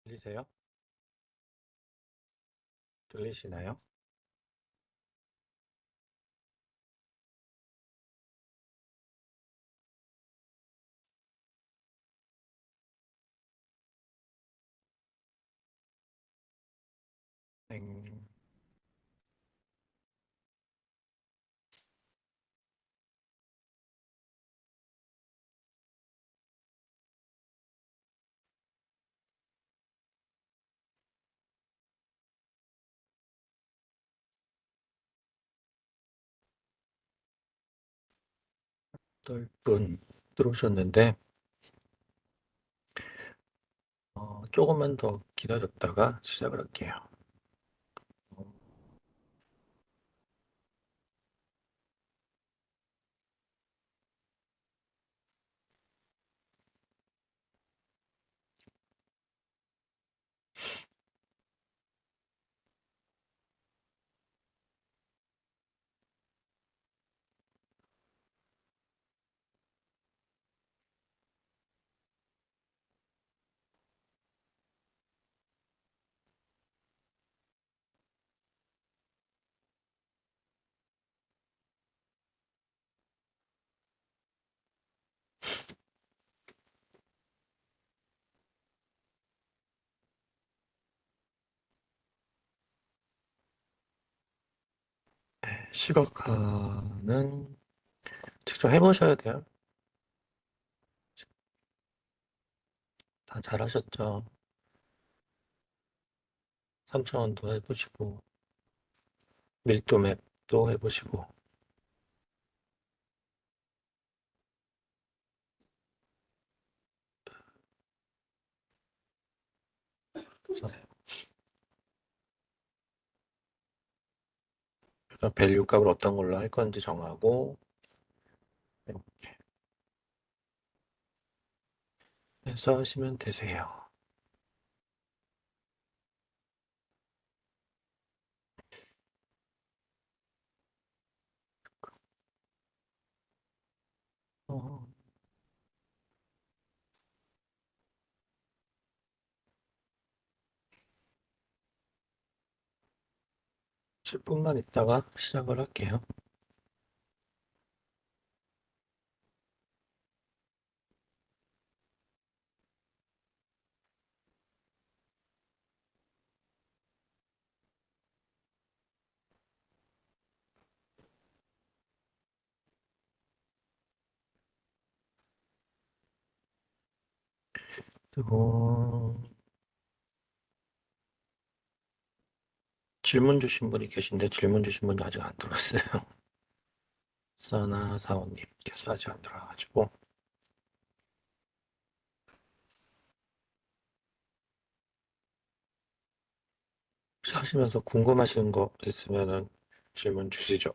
들리세요? 들리시나요? 땡. 또 분 들어오셨는데, 조금만 더 기다렸다가 시작을 할게요. 어, 시각화는 직접 해보셔야 돼요. 다 잘하셨죠? 3차원도 해보시고, 밀도 맵도 해보시고, 그래서 밸류 값을 어떤 걸로 할 건지 정하고, 이렇게 해서 하시면 되세요. 어, 10분만 있다가 시작을 할게요. 그리고 질문 주신 분이 계신데 질문 주신 분이 아직 안 들어왔어요. 사나 사원님께서 아직 안 들어와가지고 하시면서 궁금하신 거 있으면은 질문 주시죠.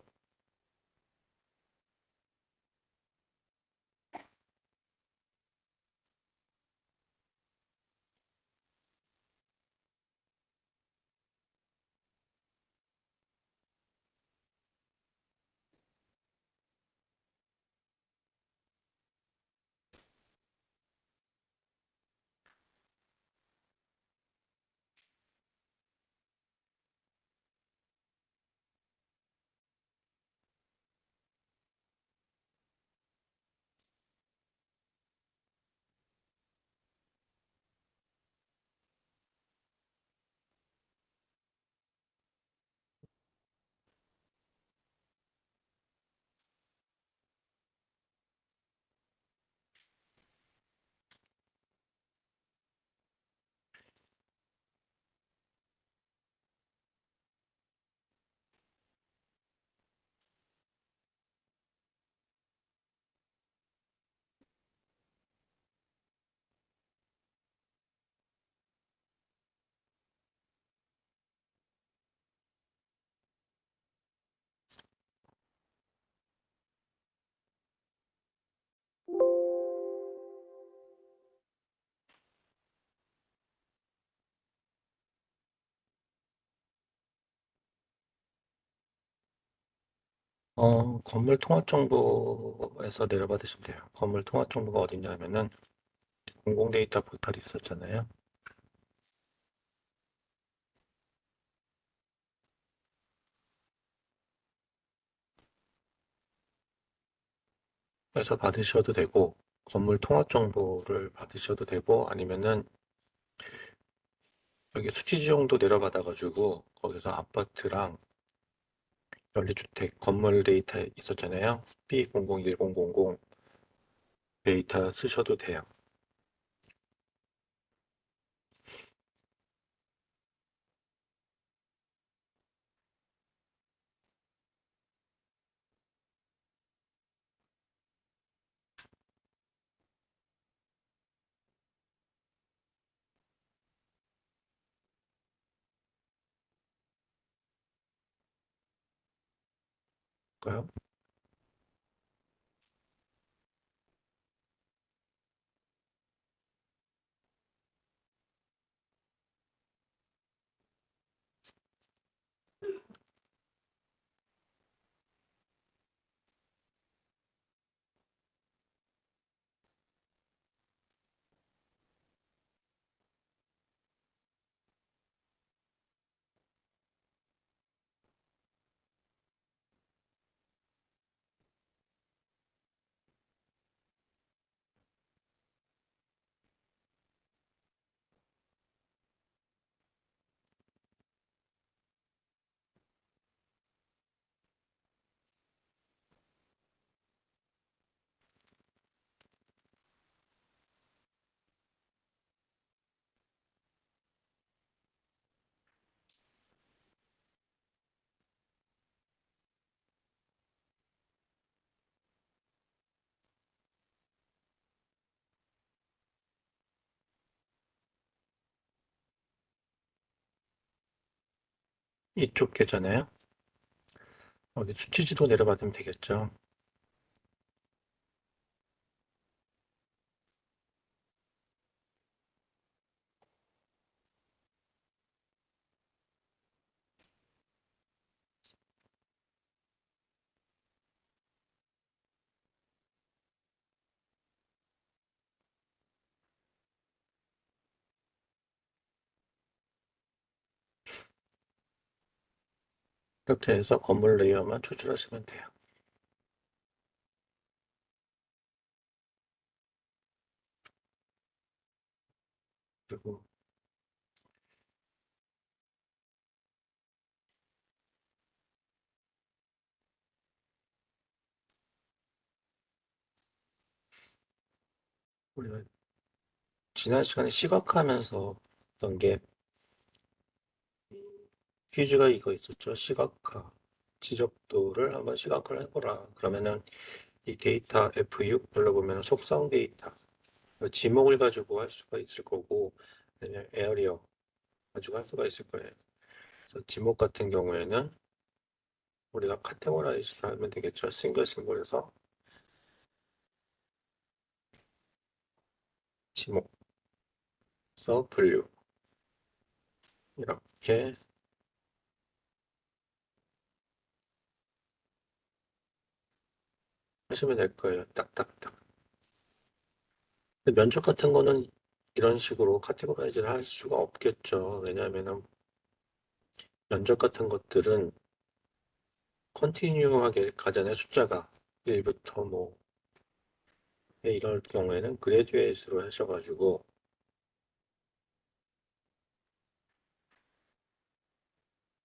건물 통합 정보에서 내려받으시면 돼요. 건물 통합 정보가 어디냐면은 공공 데이터 포털이 있었잖아요. 해서 받으셔도 되고, 건물 통합 정보를 받으셔도 되고, 아니면은 여기 수치지형도 내려받아가지고, 거기서 아파트랑 연립주택 건물 데이터 있었잖아요. B001000 데이터 쓰셔도 돼요. 그요 이쪽 계좌네요. 여기 수치지도 내려받으면 되겠죠. 이렇게 해서 건물 레이어만 추출하시면 돼요. 그리고 우리가 지난 시간에 시각화하면서 어떤 게 퀴즈가 이거 있었죠. 시각화. 지적도를 한번 시각화를 해보라. 그러면은 이 데이터 F6 눌러보면 속성 데이터, 지목을 가지고 할 수가 있을 거고, 아니면 에어리어 가지고 할 수가 있을 거예요. 그래서 지목 같은 경우에는 우리가 카테고라이즈 하면 되겠죠. 싱글싱글해서 지목서 분류 이렇게 하시면 될 거예요. 딱딱딱. 근데 면접 같은 거는 이런 식으로 카테고라이즈를 할 수가 없겠죠. 왜냐하면은 면접 같은 것들은 컨티뉴하게 가잖아요. 숫자가 1부터 뭐 이럴 경우에는 그레듀에이트로 하셔가지고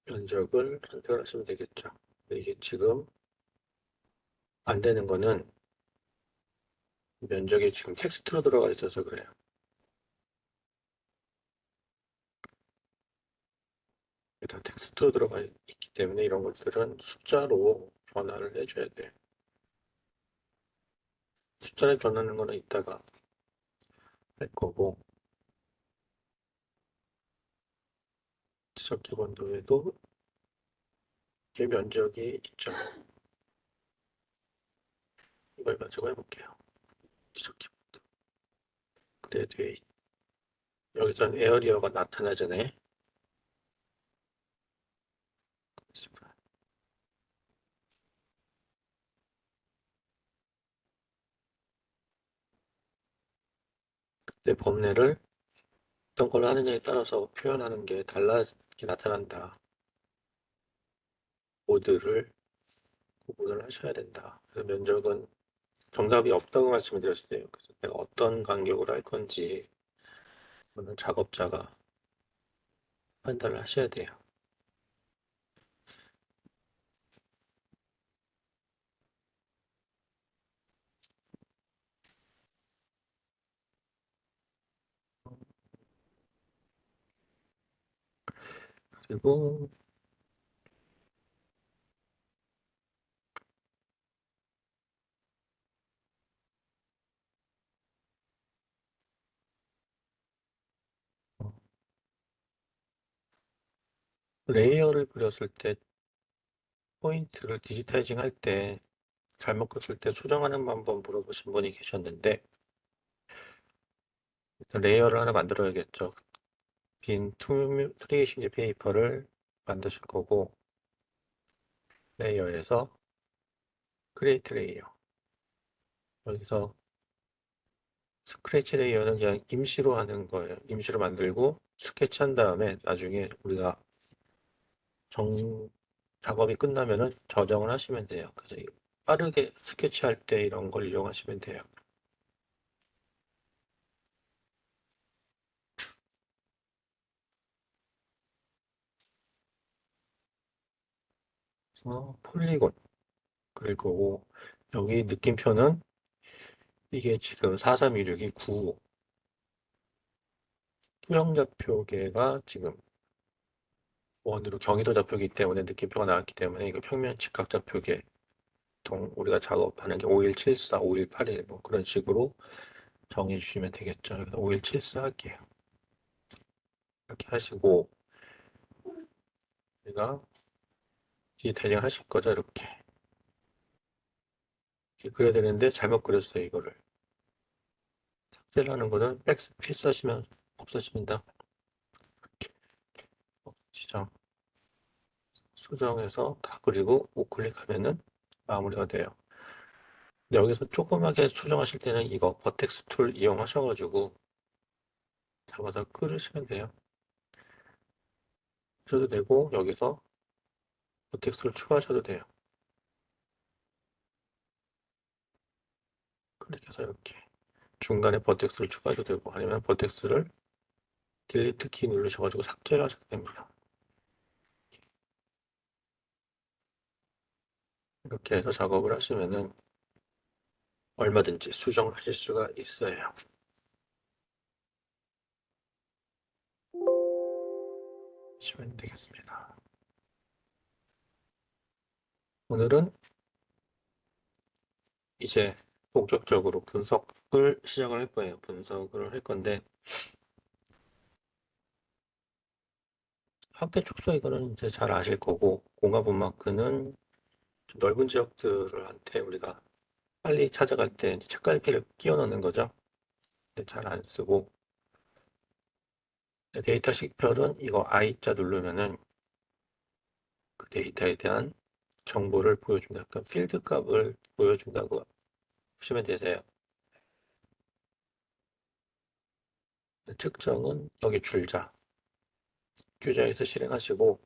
면적을 선택을 하시면 되겠죠. 근데 이게 지금 안 되는 거는 면적이 지금 텍스트로 들어가 있어서 그래요. 일단 텍스트로 들어가 있기 때문에 이런 것들은 숫자로 변화를 해줘야 돼요. 숫자를 변하는 거는 이따가 할 거고, 지적 기본도에도 이게 면적이 있죠. 이걸 가지고 해볼게요. 지적 기본도. 그래도 여기선 에어리어가 나타나잖아요. 그때 범례를 어떤 걸 하느냐에 따라서 표현하는 게 달라게 나타난다. 모드를 구분을 하셔야 된다. 그래서 면적은 정답이 없다고 말씀을 드렸어요. 그래서 내가 어떤 간격으로 할 건지 그거는 작업자가 판단을 하셔야 돼요. 그리고 레이어를 그렸을 때 포인트를 디지타이징 할 때 잘못 그렸을 때 수정하는 방법 물어보신 분이 계셨는데 일단 레이어를 하나 만들어야겠죠. 빈 트리에이션 페이퍼를 만드실 거고 레이어에서 크리에이트 레이어 여기서 스크래치 레이어는 그냥 임시로 하는 거예요. 임시로 만들고 스케치한 다음에 나중에 우리가 작업이 끝나면은 저장을 하시면 돼요. 그래서 빠르게 스케치할 때 이런 걸 이용하시면 돼요. 그래서 폴리곤 그리고 여기 느낌표는 이게 지금 4326이 9 투영 좌표계가 지금 원으로 경위도 좌표이기 때문에 느낌표가 나왔기 때문에 이거 평면 직각 좌표계 보통 우리가 작업하는 게 5174, 5181 뭐 그런 식으로 정해 주시면 되겠죠. 그래서 5174 할게요. 이렇게 하시고 우리가 디테일링 하실 거죠. 이렇게 그려야 되는데 잘못 그렸어요. 이거를 삭제를 하는 거는 백스페이스 하시면 없어집니다. 지정 수정해서 다 그리고 우클릭하면은 마무리가 돼요. 근데 여기서 조그맣게 수정하실 때는 이거 버텍스 툴 이용하셔가지고 잡아서 끌으시면 돼요. 하셔도 되고 여기서 버텍스를 추가하셔도 돼요. 클릭해서 이렇게 중간에 버텍스를 추가해도 되고 아니면 버텍스를 딜리트 키 누르셔가지고 삭제를 하셔도 됩니다. 이렇게 해서 작업을 하시면은 얼마든지 수정을 하실 수가 있어요. 하시면 되겠습니다. 오늘은 이제 본격적으로 분석을 시작을 할 거예요. 분석을 할 건데 학계 축소 이거는 이제 잘 아실 거고 공간 분마크는 좀 넓은 지역들한테 우리가 빨리 찾아갈 때 책갈피를 끼워 넣는 거죠. 잘 안 쓰고 데이터 식별은 이거 I자 누르면은 그 데이터에 대한 정보를 보여준다. 약간 필드 값을 보여준다고 보시면 되세요. 측정은 여기 줄자, 규자에서 실행하시고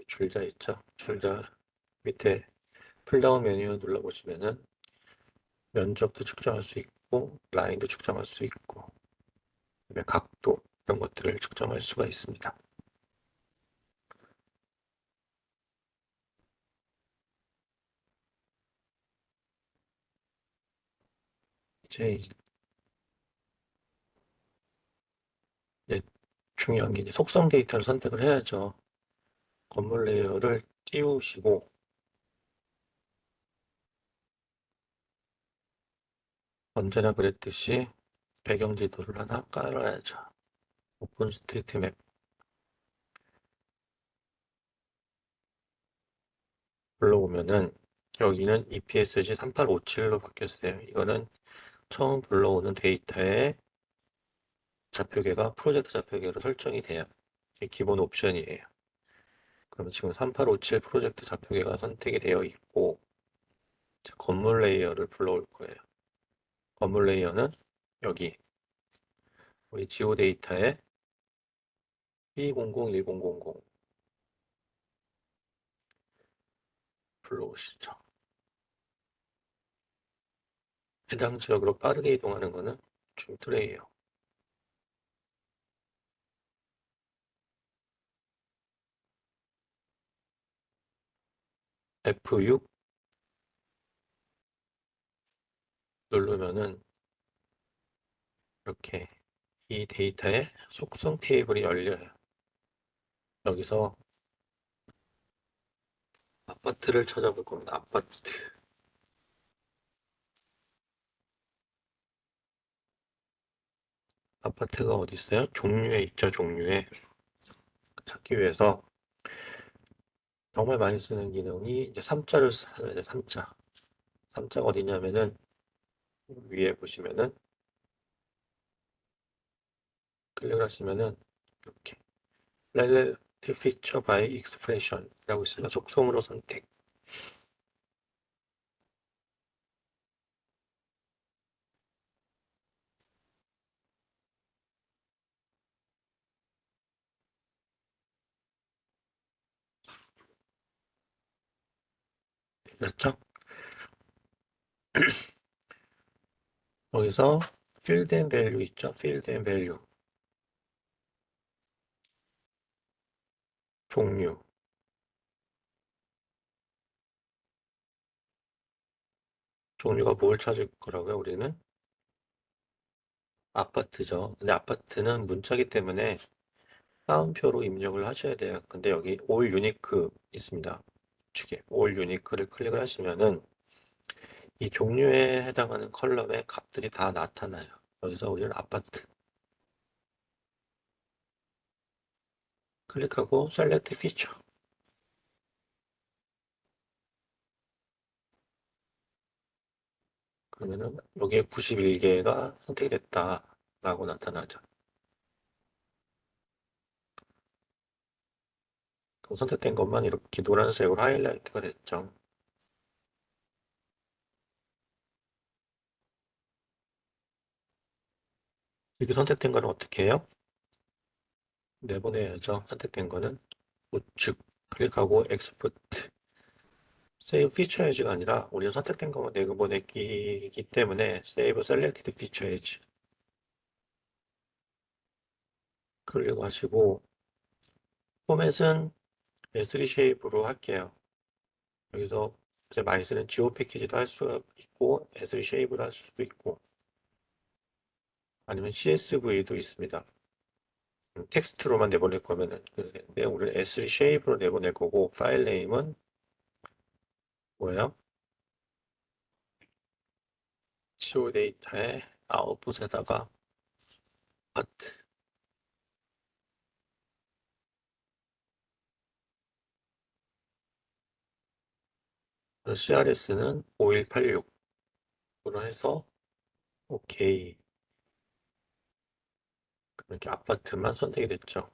줄자 있죠? 줄자 밑에 풀다운 메뉴 눌러보시면은 면적도 측정할 수 있고 라인도 측정할 수 있고 그다음에 각도 이런 것들을 측정할 수가 있습니다. 이제 중요한 게 이제 속성 데이터를 선택을 해야죠. 건물 레이어를 띄우시고 언제나 그랬듯이 배경 지도를 하나 깔아야죠. 오픈 스테이트 맵 불러오면은 여기는 EPSG 3857로 바뀌었어요. 이거는 처음 불러오는 데이터의 좌표계가 프로젝트 좌표계로 설정이 돼요. 이게 기본 옵션이에요. 그럼 지금 3857 프로젝트 좌표계가 선택이 되어 있고 건물 레이어를 불러올 거예요. 건물 레이어는 여기 우리 지오 데이터에 B001000 불러오시죠. 해당 지역으로 빠르게 이동하는 것은 줌트레이예요. F6 누르면은 이렇게 이 데이터의 속성 테이블이 열려요. 여기서 아파트를 찾아볼 겁니다. 아파트. 아파트가 어디 있어요? 종류에 있죠, 종류에. 찾기 위해서 정말 많이 쓰는 기능이 이제 3자를 써야 돼, 3자. 3자가 어디냐면은 위에 보시면은 클릭을 하시면은 이렇게 Relative Feature by Expression 이라고 있습니다. 속성으로 선택. 됐죠? 여기서 Field and Value 있죠? Field and Value. 종류. 종류가 뭘 찾을 거라고요, 우리는? 아파트죠. 근데 아파트는 문자기 때문에 따옴표로 입력을 하셔야 돼요. 근데 여기 All Unique 있습니다. 우측에 All Unique를 클릭을 하시면은 이 종류에 해당하는 컬럼의 값들이 다 나타나요. 여기서 우리는 아파트 클릭하고 Select Feature. 그러면은 여기에 91개가 선택이 됐다라고 나타나죠. 그럼 선택된 것만 이렇게 노란색으로 하이라이트가 됐죠. 이렇게 선택된 거는 어떻게 해요? 내보내야죠. 선택된 거는 우측 클릭하고 엑스포트. 세이브 피처 에지가 아니라 우리가 선택된 것만 내보내기이기 때문에 세이브 셀렉티드 피처 에지 클릭하시고 포맷은 S3 쉐입으로 할게요. 여기서 이제 많이 쓰는 지오 패키지도 할 수 있고 S3 쉐입으로 할 수도 있고 아니면 CSV도 있습니다. 텍스트로만 내보낼 거면은 근데 우리는 S3 쉐입으로 내보낼 거고 파일 네임은 뭐예요? 지오 데이터의 아웃풋에다가 파트 CRS는 5186으로 해서 오케이. 이렇게 아파트만 선택이 됐죠.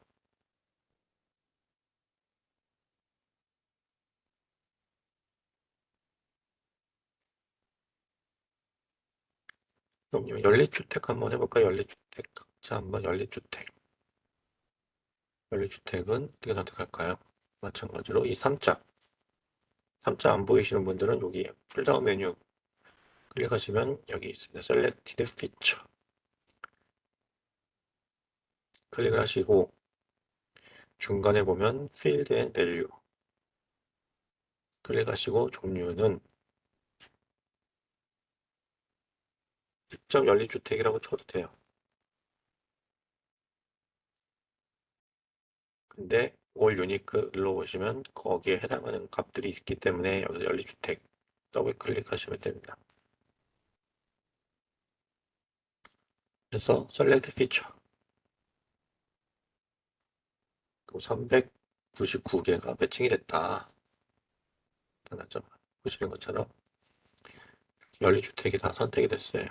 그럼 연립주택 한번 해볼까요? 연립주택 각자 한번 연립주택. 연립주택은 어떻게 선택할까요? 마찬가지로 이 3자. 3자 안 보이시는 분들은 여기 풀다운 메뉴 클릭하시면 여기 있습니다. Selected Feature. 클릭을 하시고 중간에 보면 Field and Value. 클릭하시고 종류는 직접 연립주택이라고 쳐도 돼요. 근데 All Unique 눌러보시면 거기에 해당하는 값들이 있기 때문에 여기서 연립주택 더블 클릭하시면 됩니다. 그래서 Select Feature. 그럼 399개가 매칭이 됐다. 나타나죠? 보시는 것처럼 연립주택이 다 선택이 됐어요.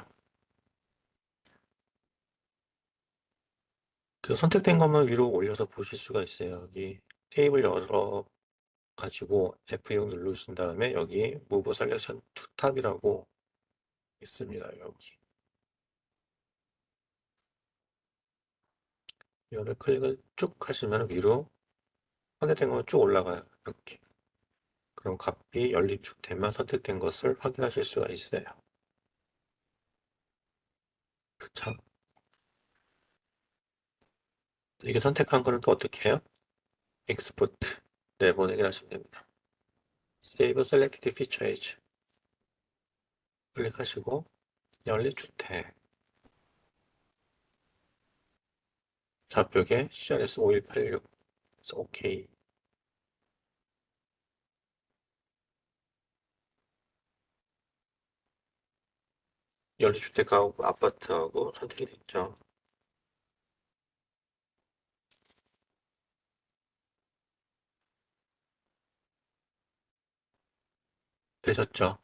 그 선택된 것만 위로 올려서 보실 수가 있어요. 여기 테이블 열어 가지고 F6 누르신 다음에 여기 Move Selection to Top이라고 있습니다. 여기 이거를 클릭을 쭉 하시면 위로 선택된 것만 쭉 올라가요. 이렇게. 그럼 값이 연립주택만 선택된 것을 확인하실 수가 있어요. 그쵸? 이게 선택한 거는 또 어떻게 해요? 익스포트 내보내기 하시면 됩니다. Save Selected Feature As 클릭하시고 연립주택 좌표에 CRS 5186 그래서 OK. 연립주택하고 아파트하고 선택이 됐죠. 되셨죠?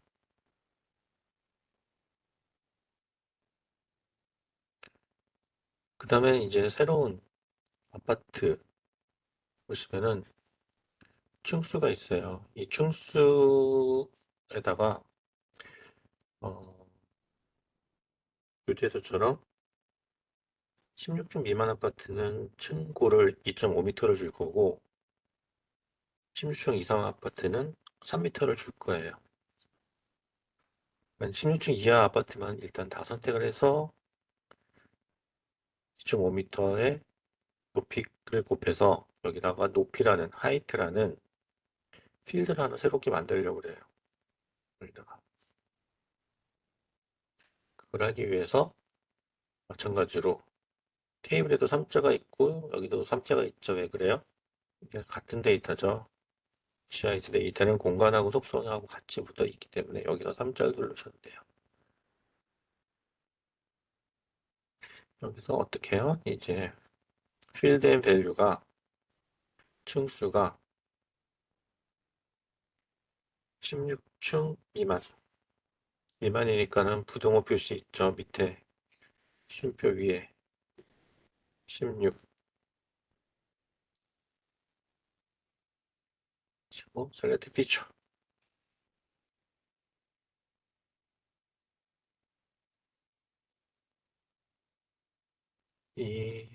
그 다음에 이제 새로운 아파트 보시면은 층수가 있어요. 이 층수에다가 교재에서처럼 16층 미만 아파트는 층고를 2.5m를 줄 거고 16층 이상 아파트는 3m를 줄 거예요. 16층 이하 아파트만 일단 다 선택을 해서 2.5m의 높이를 곱해서 여기다가 높이라는 하이트라는 필드를 하나 새롭게 만들려고 그래요. 여기다가 그걸 하기 위해서 마찬가지로 테이블에도 3자가 있고 여기도 3자가 있죠. 왜 그래요? 이게 같은 데이터죠. GIS 데이터는 공간하고 속성하고 같이 붙어 있기 때문에 여기서 3자를 누르셔도 돼요. 여기서 어떻게 해요? 이제 필드 앤 밸류가 층수가 16층 미만이니까는 부등호 표시 있죠. 밑에 쉼표 위에 16 치고 셀렉트 피처 이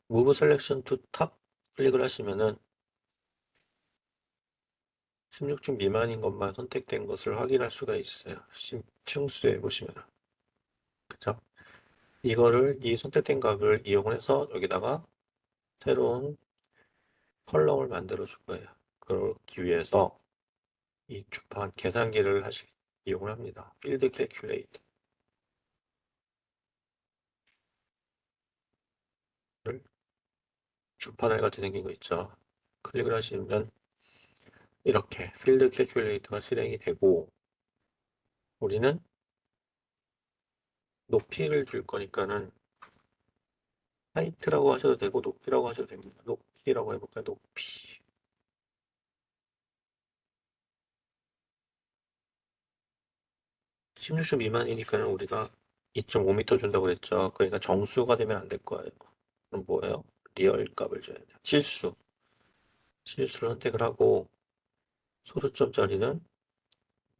무브 셀렉션 투 탑 클릭을 하시면은 16층 미만인 것만 선택된 것을 확인할 수가 있어요. 층수에 보시면 그죠? 이거를 이 선택된 값을 이용을 해서 여기다가 새로운 컬럼을 만들어 줄 거예요. 그러기 위해서 이 주판 계산기를 이용을 합니다. 필드 캘큘레이터를 주판알 같이 생긴 거 있죠. 클릭을 하시면 이렇게 필드 캘큘레이터가 실행이 되고 우리는 높이를 줄 거니까는 하이트라고 하셔도 되고 높이라고 하셔도 됩니다. 높이라고 해볼까요? 높이 16주 미만이니까는 우리가 2.5m 준다고 그랬죠. 그러니까 정수가 되면 안 될 거예요. 그럼 뭐예요? 리얼 값을 줘야 돼요. 실수를 선택을 하고 소수점 자리는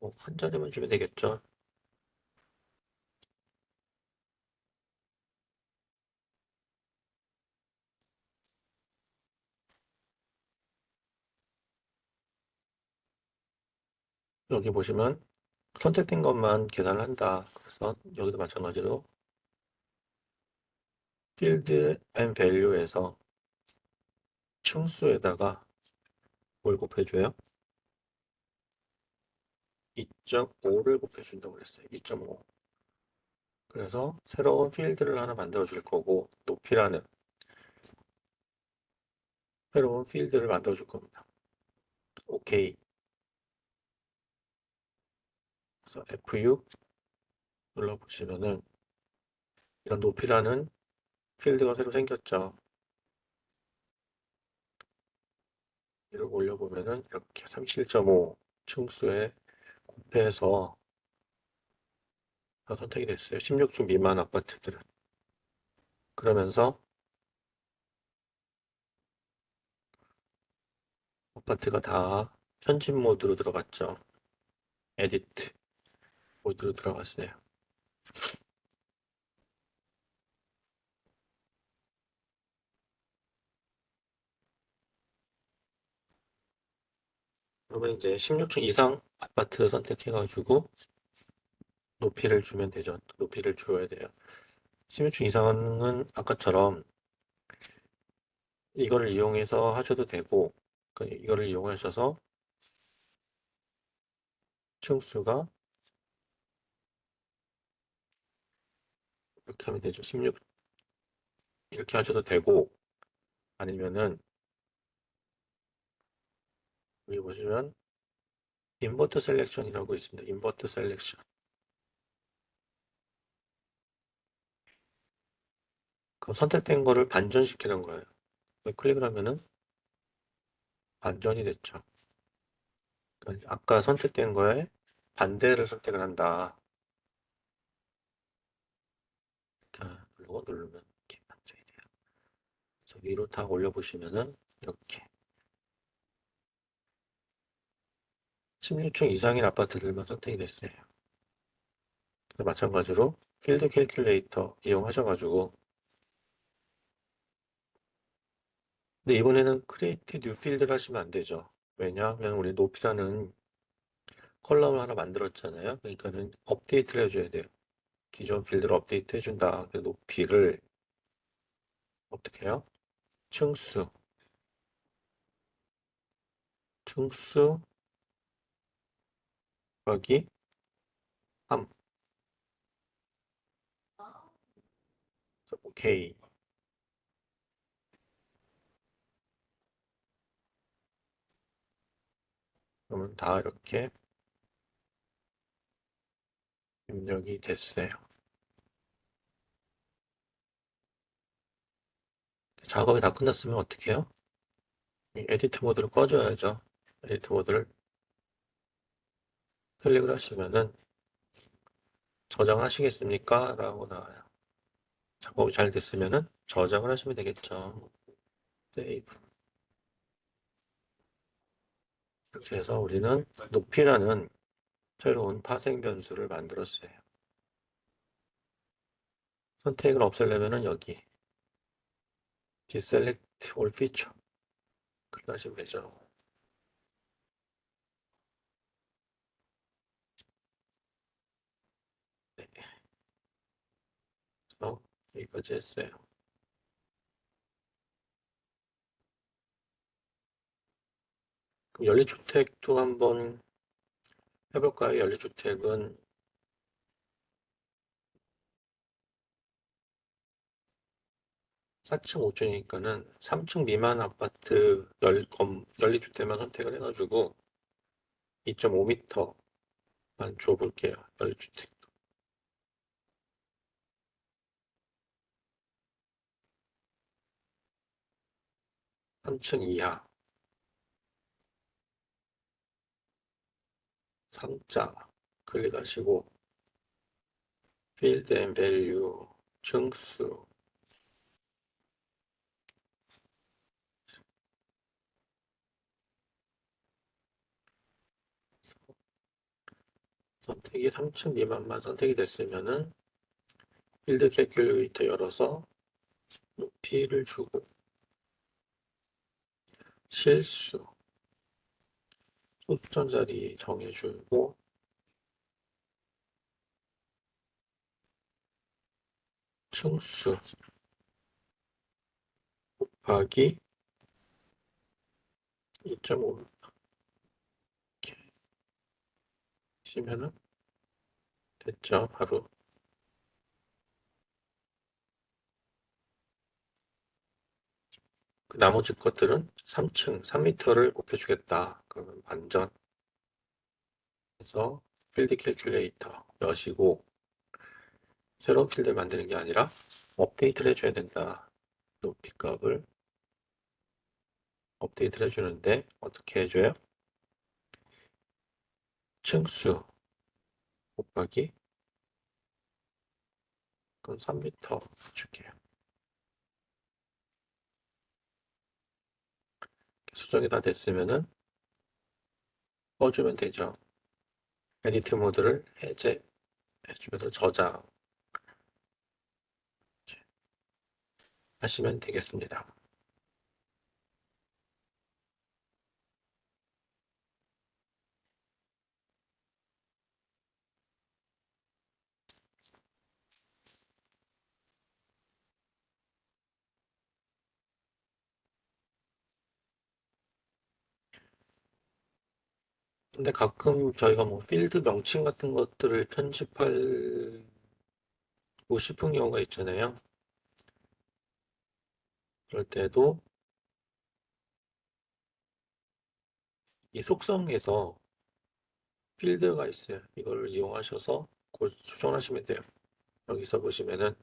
뭐 한 자리만 주면 되겠죠. 여기 보시면 선택된 것만 계산을 한다. 그래서 여기도 마찬가지로 필드 앤 밸류에서 층수에다가 뭘 곱해줘요? 2.5를 곱해준다고 그랬어요. 2.5. 그래서 새로운 필드를 하나 만들어 줄 거고 높이라는 새로운 필드를 만들어 줄 겁니다. OK. 그래서 F6 눌러보시면은 이런 높이라는 필드가 새로 생겼죠. 이를 올려보면은 이렇게 37.5 층수에 곱해서 다 선택이 됐어요. 16층 미만 아파트들은. 그러면서 아파트가 다 편집 모드로 들어갔죠. 에디트 모드로 들어갔어요. 그러면 이제 16층 이상 아파트 선택해가지고 높이를 주면 되죠. 높이를 주어야 돼요. 16층 이상은 아까처럼 이거를 이용해서 하셔도 되고, 이거를 이용하셔서 층수가 이렇게 하면 되죠. 16 이렇게 하셔도 되고, 아니면은 여기 보시면 인버트 셀렉션이라고 있습니다. 인버트 셀렉션. 그럼 선택된 거를 반전시키는 거예요. 클릭을 하면은 반전이 됐죠. 그러니까 아까 선택된 거에 반대를 선택을 한다. 이렇게 누르면 이렇게 반전이 돼요. 그래서 위로 탁 올려보시면은 이렇게 16층 이상인 아파트들만 선택이 됐어요. 마찬가지로 필드 캘큘레이터 이용하셔가지고, 근데 이번에는 크리에이트 뉴 필드를 하시면 안 되죠. 왜냐하면 우리 높이라는 컬럼을 하나 만들었잖아요. 그러니까는 업데이트를 해줘야 돼요. 기존 필드를 업데이트 해준다. 그래서 높이를 어떻게 해요? 층수, 층수 곱하기 3. 오케이. 그러면 다 이렇게 입력이 됐어요. 작업이 다 끝났으면 어떻게 해요? 이 에디트 모드를 꺼줘야죠. 에디트 모드를 클릭을 하시면은 저장하시겠습니까? 라고 나와요. 작업이 잘 됐으면은 저장을 하시면 되겠죠. 세이브. 이렇게 해서 우리는 높이라는 새로운 파생 변수를 만들었어요. 선택을 없애려면은 여기 Deselect All Feature 클릭하시면 되죠. 네. 여기까지 했어요. 그럼 연립주택도 한번 해볼까요? 연립주택은 4층, 5층이니까는 3층 미만 아파트 연립주택만 선택을 해가지고 2.5m만 줘볼게요. 연립주택. 3층 이하. 상자 클릭하시고 Field and Value 층수 선택이 3층 미만만 선택이 됐으면은 필드 캘큘레이터 열어서 높이를 주고 실수 소수점 자리 정해주고 층수 곱하기 2.5 이렇게 치면은 됐죠. 바로 그 나머지 것들은 3층 3m를 곱해주겠다. 그러면 반전 해서 필드 캘큘레이터 여시고 새로운 필드를 만드는 게 아니라 업데이트를 해줘야 된다. 높이 값을 업데이트를 해주는데 어떻게 해줘요? 층수 곱하기 그럼 3m 줄게요. 수정이 다 됐으면은 꺼주면 되죠. 에디트 모드를 해제해주면서 저장 하시면 되겠습니다. 근데 가끔 저희가 뭐 필드 명칭 같은 것들을 편집하고 싶은 경우가 있잖아요. 그럴 때도 이 속성에서 필드가 있어요. 이걸 이용하셔서 곧 수정하시면 돼요. 여기서 보시면은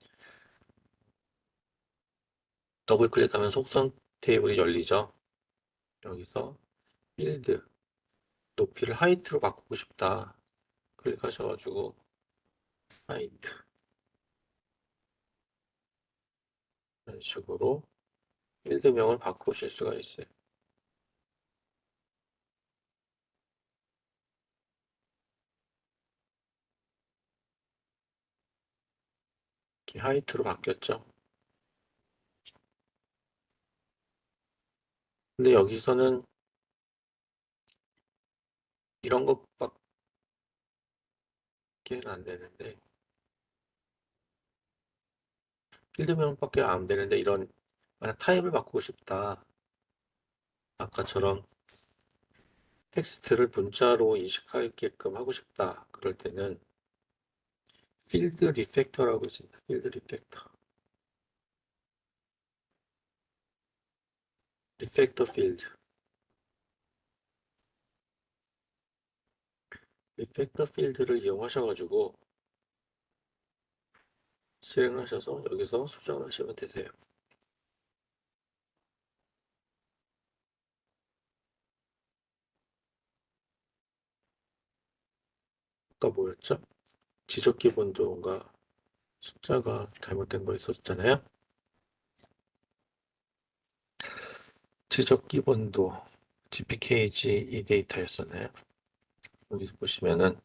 더블 클릭하면 속성 테이블이 열리죠. 여기서 필드 높이를 하이트로 바꾸고 싶다. 클릭하셔가지고 하이트 이런 식으로 필드명을 바꾸실 수가 있어요. 이렇게 하이트로 바뀌었죠. 근데 여기서는 이런 것밖에는 안 되는데 필드명밖에 안 되는데 이런 만약 타입을 바꾸고 싶다. 아까처럼 텍스트를 문자로 인식하게끔 하고 싶다. 그럴 때는 필드 리팩터라고 있습니다. 필드 리팩터. 리팩터 필드. 리팩터 필드를 이용하셔가지고 실행하셔서 여기서 수정하시면 되세요. 아까 뭐였죠? 지적 기본도가 숫자가 잘못된 거 있었잖아요. 지적 기본도 GPKG 이 데이터였었나요? 여기 보시면은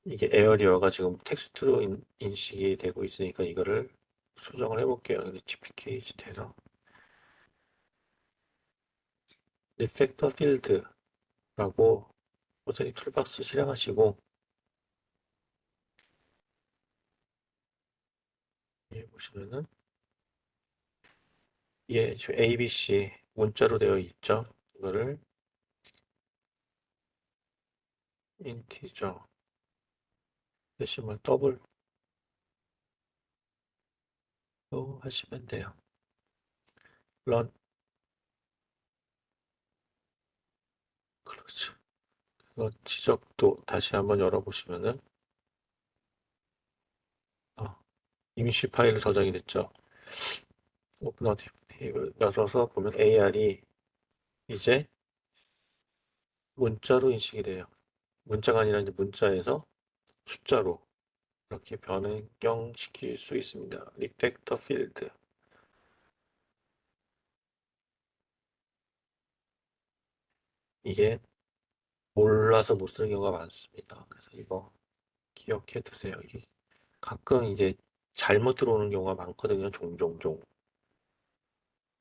이게 에어리어가 지금 텍스트로 인식이 되고 있으니까 이거를 수정을 해볼게요. GPKG 돼서 리팩터 필드라고 모서리 툴박스 실행하시고 여기 보시면은 이게 지금 ABC 문자로 되어 있죠. 이거를 인티저 데시멀 더블로 하시면 돼요. 런 그렇죠. 이거 지적도 다시 한번 열어보시면은 어, 임시 파일로 저장이 됐죠. 오픈 어디 이걸 열어서 보면 AR이 이제 문자로 인식이 돼요. 문자가 아니라 이제 문자에서 숫자로 이렇게 변경시킬 수 있습니다. 리팩터 필드. 이게 몰라서 못 쓰는 경우가 많습니다. 그래서 이거 기억해 두세요. 이게 가끔 이제 잘못 들어오는 경우가 많거든요. 종종종.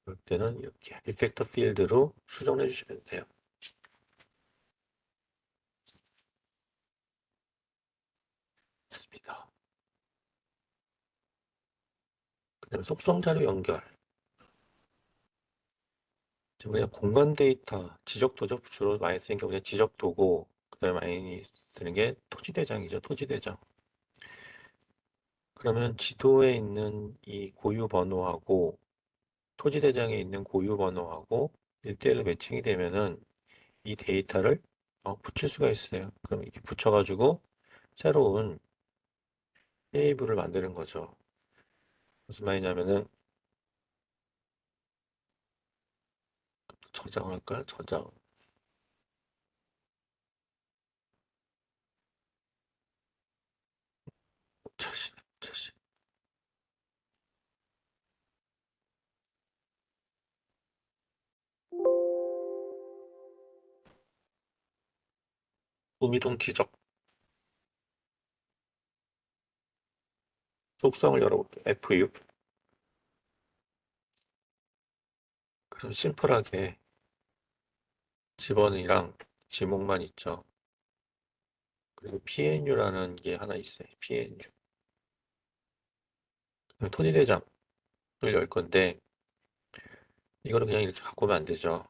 그럴 때는 이렇게 리팩터 필드로 수정해 주시면 돼요. 있습니다. 그다음에 속성 자료 연결. 지금 그냥 공간 데이터 지적도죠. 주로 많이 쓰는 게 그냥 지적도고 그다음에 많이 쓰는 게 토지대장이죠. 토지대장. 그러면 지도에 있는 이 고유 번호하고 토지대장에 있는 고유 번호하고 1대1로 매칭이 되면은 이 데이터를 붙일 수가 있어요. 그럼 이렇게 붙여가지고 새로운 테이블을 만드는 거죠. 무슨 말이냐면은 저장을 할까요? 저장. 자신, 자신. 우미동 지적. 속성을 열어볼게요. F6. 그럼 심플하게 집원이랑 지목만 있죠. 그리고 PNU라는 게 하나 있어요. PNU. 토지대장을 열 건데 이거를 그냥 이렇게 갖고 오면 안 되죠.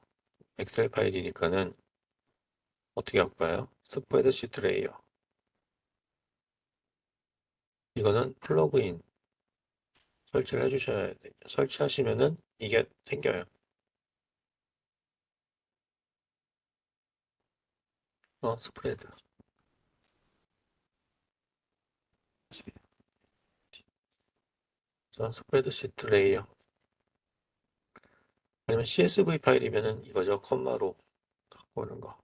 엑셀 파일이니까는 어떻게 할까요? 스프레드시트 레이어. 이거는 플러그인 설치를 해주셔야 돼요. 설치하시면은 이게 생겨요. 스프레드. 스프레드시트 레이어. 아니면 CSV 파일이면은 이거죠. 컴마로 갖고 오는 거.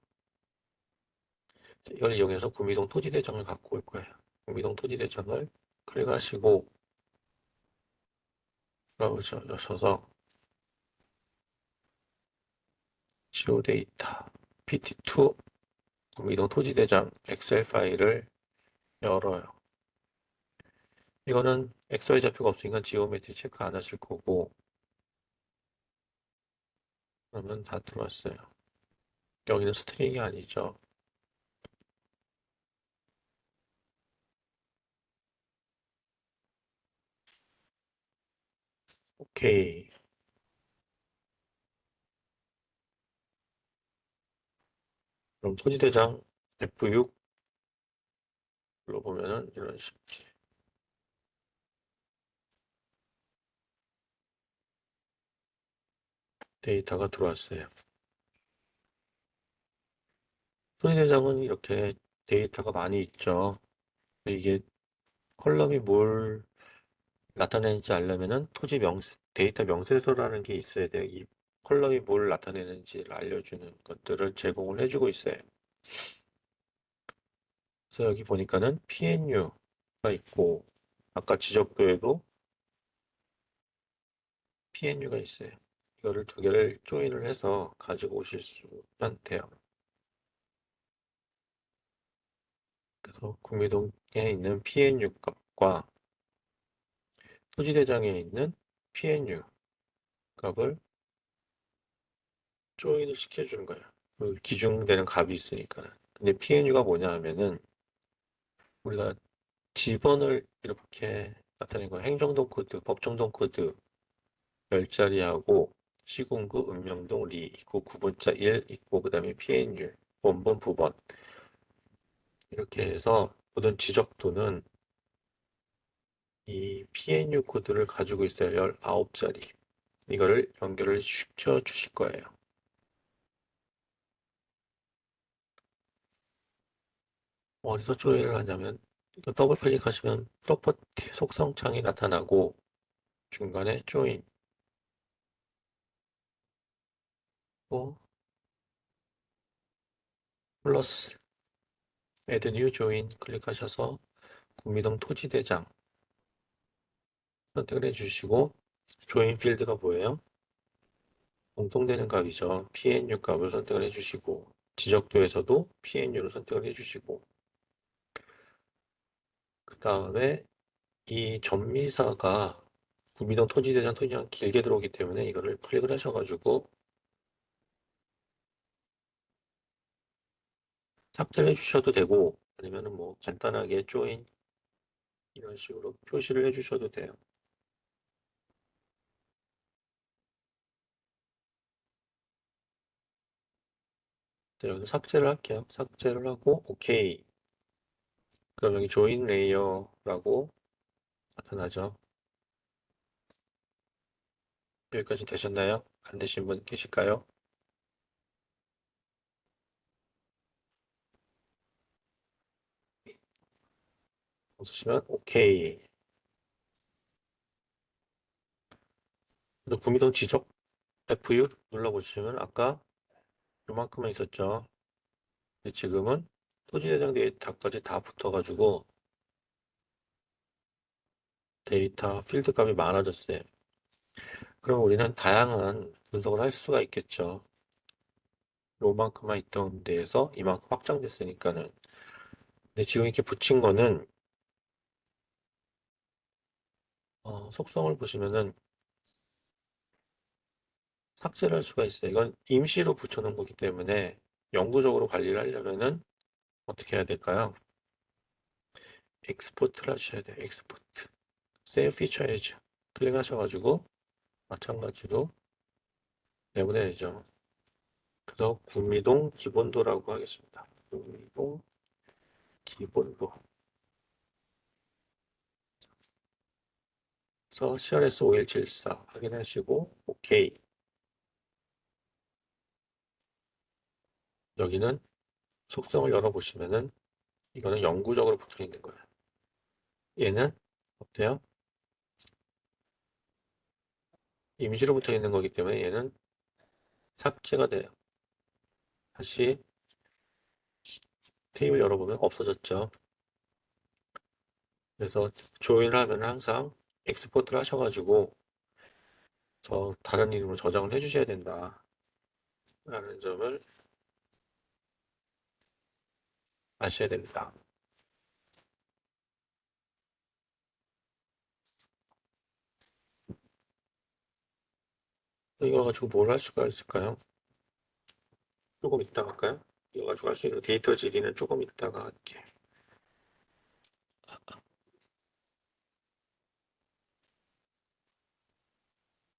이걸 이용해서 구미동 토지대장을 갖고 올 거예요. 구미동 토지대장을 클릭하시고 여셔서 지오데이터 PT2 구미동 토지대장 엑셀 파일을 열어요. 이거는 엑서의 좌표가 없으니까 지오메트리 체크 안 하실 거고, 그러면 다 들어왔어요. 여기는 스트링이 아니죠. 오케이. 그럼 토지대장 F6 눌러보면은 이런 식의 데이터가 들어왔어요. 토지대장은 이렇게 데이터가 많이 있죠. 이게 컬럼이 뭘 나타내는지 알려면은 데이터 명세서라는 게 있어야 돼요. 이 컬럼이 뭘 나타내는지를 알려주는 것들을 제공을 해주고 있어요. 그래서 여기 보니까는 PNU가 있고, 아까 지적도에도 PNU가 있어요. 이거를 두 개를 조인을 해서 가지고 오실 수면 돼요. 그래서 구미동에 있는 PNU 값과 토지대장에 있는 PNU 값을 조인을 시켜주는 거예요. 그 기준되는 값이 있으니까. 근데 PNU가 뭐냐 하면은 우리가 집원을 이렇게 나타낸 거예요. 행정동 코드, 법정동 코드 10자리하고 시군구, 읍명동, 리 있고 구분자 1 있고 그 다음에 PNU, 원본, 부번 이렇게 해서 모든 지적도는 이 PNU 코드를 가지고 있어요. 19자리. 이거를 연결을 시켜 주실 거예요. 어디서 조회를 하냐면 이거 더블 클릭하시면 프로퍼티 속성 창이 나타나고 중간에 조인 또 플러스 add new join 클릭하셔서 구미동 토지대장 선택을 해주시고 조인 필드가 뭐예요? 공통되는 값이죠. PNU 값을 선택을 해주시고 지적도에서도 PNU를 선택을 해주시고 그 다음에 이 전미사가 구미동 토지대장 토지장 길게 들어오기 때문에 이거를 클릭을 하셔가지고 삭제를 해주셔도 되고 아니면은 뭐 간단하게 조인 이런 식으로 표시를 해주셔도 돼요. 네, 여기서 삭제를 할게요. 삭제를 하고 OK. 그럼 여기 조인 레이어라고 나타나죠. 여기까지 되셨나요? 안 되신 분 계실까요? 없으시면 OK. 그래서 구미동 지적 F6 눌러보시면 아까 요만큼만 있었죠. 근데 지금은 토지대장 데이터까지 다 붙어가지고 데이터 필드 값이 많아졌어요. 그럼 우리는 다양한 분석을 할 수가 있겠죠. 요만큼만 있던 데에서 이만큼 확장됐으니까는. 근데 지금 이렇게 붙인 거는 속성을 보시면은 삭제를 할 수가 있어요. 이건 임시로 붙여놓은 거기 때문에 영구적으로 관리를 하려면은 어떻게 해야 될까요? 엑스포트를 하셔야 돼요. 엑스포트. 세이브 피처 에즈 클릭하셔가지고 마찬가지로 내보내야죠. 그래서 구미동 기본도라고 하겠습니다. 구미동 기본도. 그래서 CRS 5174 확인하시고 OK. 여기는 속성을 열어보시면은 이거는 영구적으로 붙어 있는 거예요. 얘는 어때요? 임시로 붙어 있는 거기 때문에 얘는 삭제가 돼요. 다시 테이블 열어보면 없어졌죠. 그래서 조인을 하면 항상 엑스포트를 하셔가지고 저 다른 이름으로 저장을 해주셔야 된다 라는 점을 아셔야 됩니다. 이거 가지고 뭘 할 수가 있을까요? 조금 이따가 할까요? 이거 가지고 할 수 있는 데이터 질의는 조금 이따가 할게.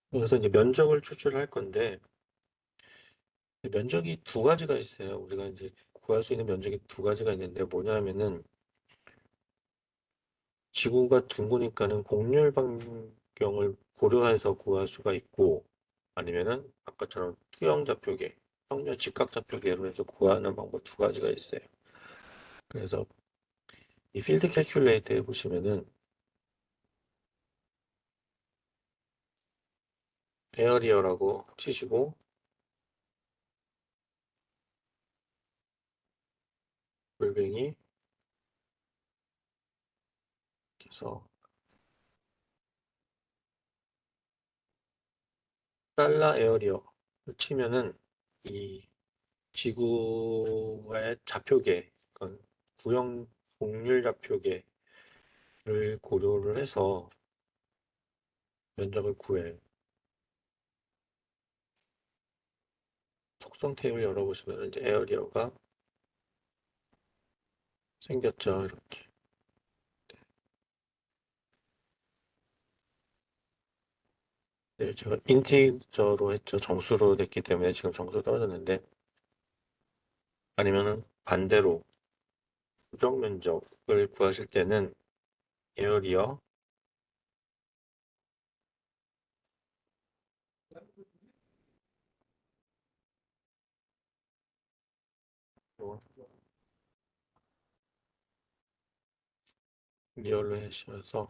그래서 이제 면적을 추출할 건데 면적이 두 가지가 있어요. 우리가 이제 구할 수 있는 면적이 두 가지가 있는데 뭐냐면은 지구가 둥그니까는 곡률 반경을 고려해서 구할 수가 있고 아니면은 아까처럼 투영 좌표계, 평면 직각 좌표계로 해서 구하는 방법 두 가지가 있어요. 그래서 이 필드 캘큘레이터에 보시면은 에어리어라고 치시고 골뱅이 그래서 달러 에어리어를 치면은 이 지구의 좌표계, 그러니까 구형 곡률 좌표계를 고려를 해서 면적을 구해. 속성 탭을 열어보시면 이제 에어리어가 생겼죠. 이렇게. 네, 제가 인티저로 했죠. 정수로 됐기 때문에 지금 정수 떨어졌는데 아니면은 반대로 부정 면적을 구하실 때는 에어리어 리얼로 하셔서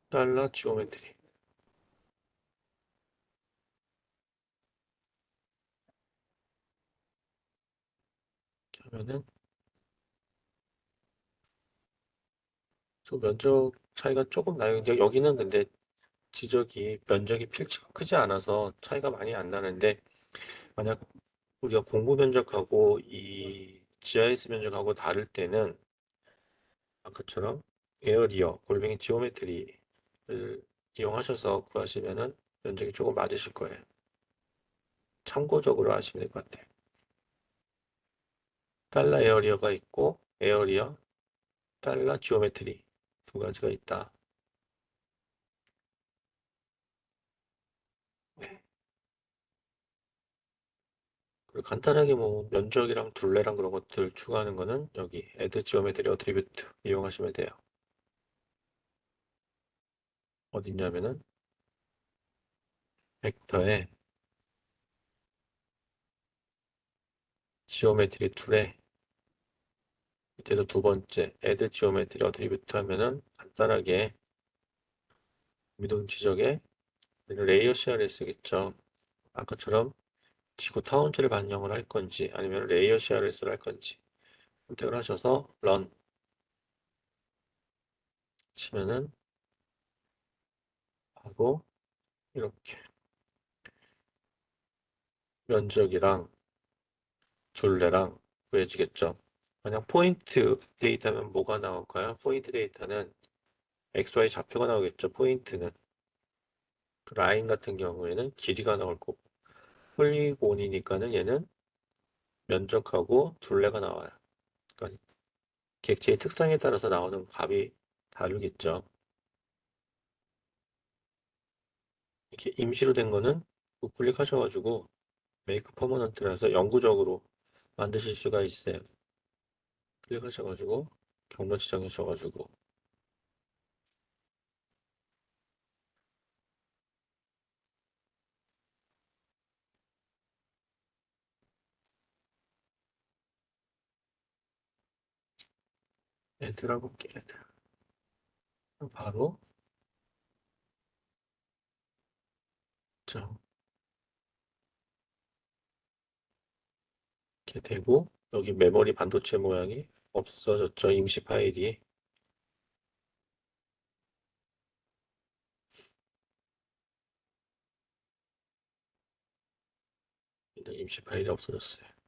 달러 지오메트리 이렇게 하면은 저 면적 차이가 조금 나요. 이제 여기는 근데 지적이 면적이 필치가 크지 않아서 차이가 많이 안 나는데 만약 우리가 공부 면적하고 이 GIS 면적하고 다를 때는 아까처럼 에어리어, 골뱅이 지오메트리를 이용하셔서 구하시면은 면적이 조금 맞으실 거예요. 참고적으로 하시면 될 것 같아요. 달러 에어리어가 있고 에어리어, 달러 지오메트리 두 가지가 있다. 네. 그리고 간단하게 뭐 면적이랑 둘레랑 그런 것들 추가하는 거는 여기 add geometry attribute 이용하시면 돼요. 어딨냐면은 벡터에 지오메트리 툴에 밑에서 두 번째 add geometry attribute 하면은 간단하게 미동 지적에 레이어 CRS겠죠. 아까처럼 지구 타원체를 반영을 할 건지 아니면 레이어 CRS를 할 건지 선택을 하셔서 run 치면은 하고 이렇게 면적이랑 둘레랑 구해지겠죠. 만약 포인트 데이터면 뭐가 나올까요? 포인트 데이터는 XY 좌표가 나오겠죠. 포인트는 그 라인 같은 경우에는 길이가 나올 거고 폴리곤이니까는 얘는 면적하고 둘레가 나와요. 그러니까 객체의 특성에 따라서 나오는 값이 다르겠죠. 이렇게 임시로 된 거는 우클릭하셔가지고 메이크 퍼머넌트라서 영구적으로 만드실 수가 있어요. 클릭하셔가지고 경로 지정하셔가지고 애들 볼게요. 애들. 바로 자, 이렇게 되고 여기 메모리 반도체 모양이 없어졌죠. 임시 파일이. 임시 파일이 없어졌어요.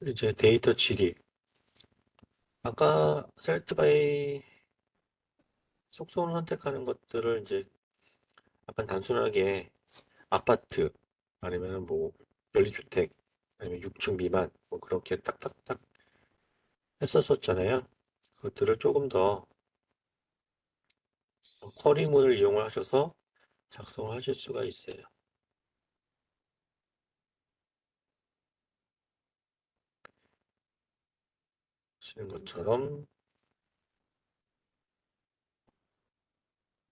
이제 데이터 질이 아까 셀트바이 속성을 선택하는 것들을 이제 약간 단순하게 아파트 아니면 뭐 연립주택 아니면 6층 미만 뭐 그렇게 딱딱딱 했었었잖아요. 그것들을 조금 더 쿼리문을 이용을 하셔서 작성을 하실 수가 있어요. 보시는 것처럼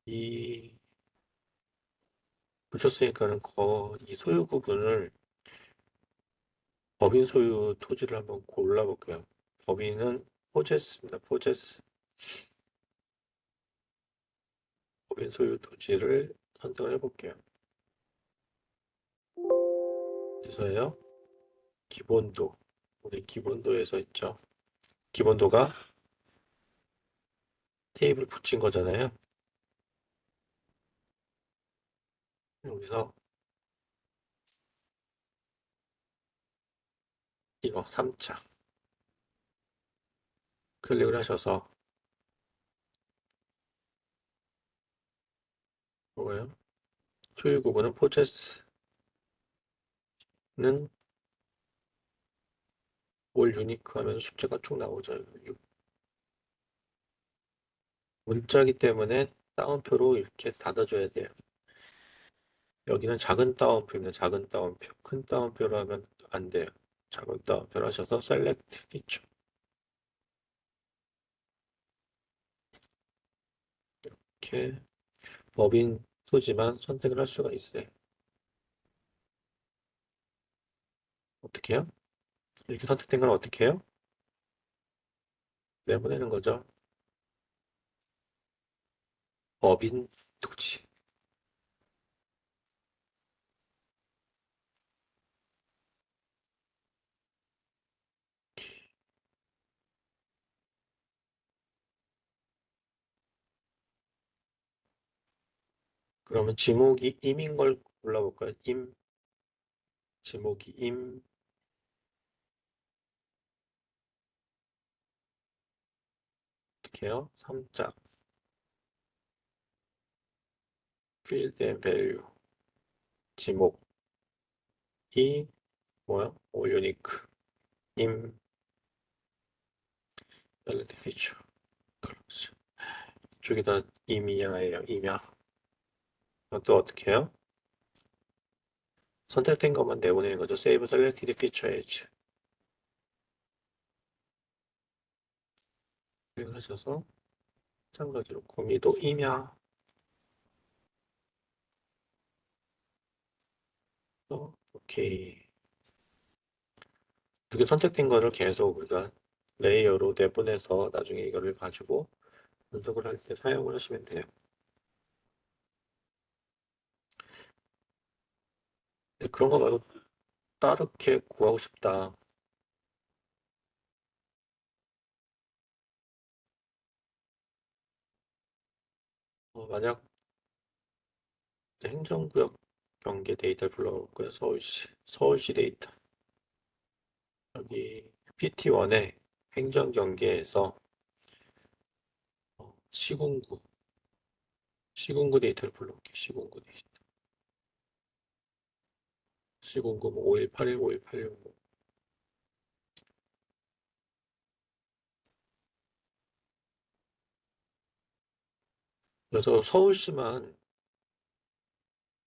이 붙였으니까는 이 소유 부분을 법인 소유 토지를 한번 골라볼게요. 법인은 포제스입니다. 포제스. 법인 소유 토지를 선택을 해볼게요. 어디서예요? 기본도. 우리 기본도에서 있죠. 기본도가 테이블 붙인 거잖아요. 여기서 이거 3차 클릭을 하셔서 뭐예요? 소유 구분은 포제스는 올 유니크 하면 숫자가 쭉 나오죠. 문자기 때문에 따옴표로 이렇게 닫아줘야 돼요. 여기는 작은 따옴표입니다. 작은 따옴표. 큰 따옴표로 하면 안 돼요. 작은 따옴표로 하셔서 셀렉트 피처. 이렇게 법인 토지만 선택을 할 수가 있어요. 어떻게 해요? 이렇게 선택된 걸 어떻게 해요? 내보내는 거죠. 법인 토지. 그러면 지목이 임인 걸 골라볼까요? 임, 지목이 임, 어떻게 해요? 3자, field and value. 지목이 뭐야? 올 유니크. 임, select feature. 그렇지. 이쪽에다 임이야예요. 임야. 또 어떻게 해요? 선택된 것만 내보내는 거죠. Save selected feature as. 클릭을 하셔서 마찬가지로 구미도 임야. 오케이. 이렇게 선택된 거를 계속 우리가 레이어로 내보내서 나중에 이거를 가지고 분석을 할 때 사용을 하시면 돼요. 근데 그런 거 말고 따르게 구하고 싶다. 만약 행정구역 경계 데이터를 불러올 거예요. 서울시 데이터. 여기 PT1에 행정경계에서 시군구 데이터를 불러올게요. 시군구 데이터. 709 5181 5186 그래서 서울시만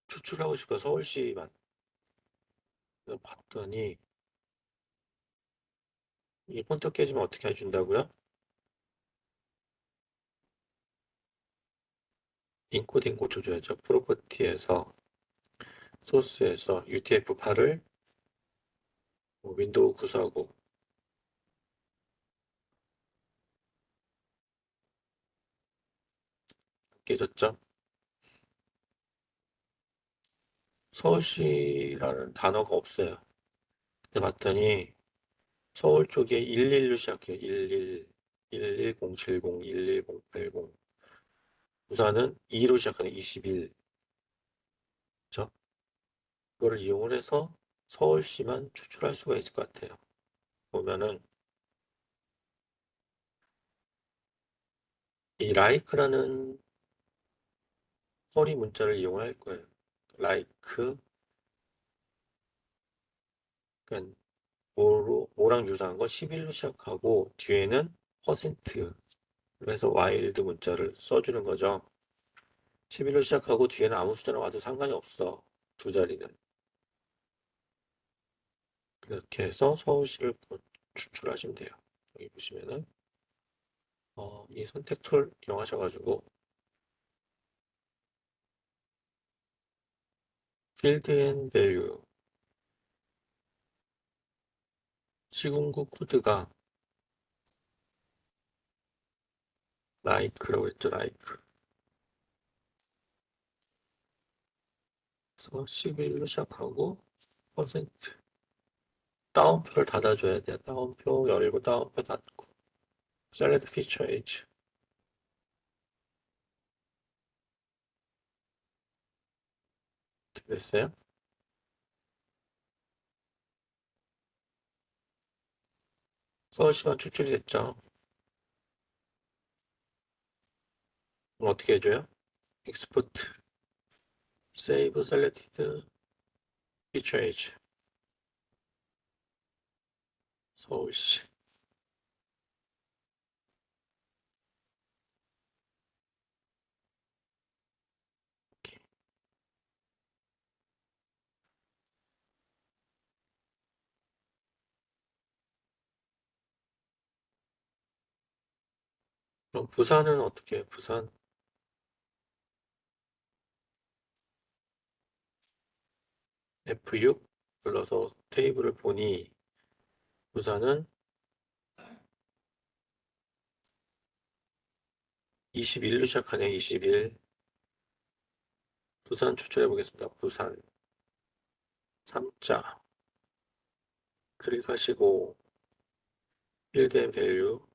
추출하고 싶어 서울시만 봤더니 이 폰트 깨지면 어떻게 해준다고요? 인코딩 고쳐줘야죠. 프로퍼티에서 소스에서 UTF-8을 윈도우 구사하고 깨졌죠? 서울시라는 단어가 없어요. 근데 봤더니 서울 쪽에 11로 시작해요. 11, 11070, 11080. 부산은 2로 시작하는 21. 그죠? 그거를 이용을 해서 서울시만 추출할 수가 있을 것 같아요. 보면은 이 라이크라는 허리 문자를 이용할 거예요. 라이크, 그러니까 뭐랑 유사한 거 11로 시작하고 뒤에는 퍼센트 그래서 와일드 문자를 써주는 거죠. 11로 시작하고 뒤에는 아무 숫자나 와도 상관이 없어. 두 자리는. 그렇게 해서 서울시를 추출하시면 돼요. 여기 보시면은 이 선택 툴 이용하셔가지고 필드 앤 밸류 시군구 코드가 라이크라고 했죠. 라이크. 그래서 11로 시작하고 퍼센트 다운표를 닫아줘야 돼요. 다운표 열고 다운표 닫고 셀렉트 피처 에이지 됐어요? 서울시만 추출이 됐죠. 그럼 어떻게 해줘요? 익스포트 세이브 셀렉티드 피처 에이지 서울시 이렇게. 그럼 부산은 어떻게 해요? 부산 F6 불러서 테이블을 보니 부산은 21로 시작하네요. 21 부산 추출해 보겠습니다. 부산 3자 클릭하시고 필드 앤 밸류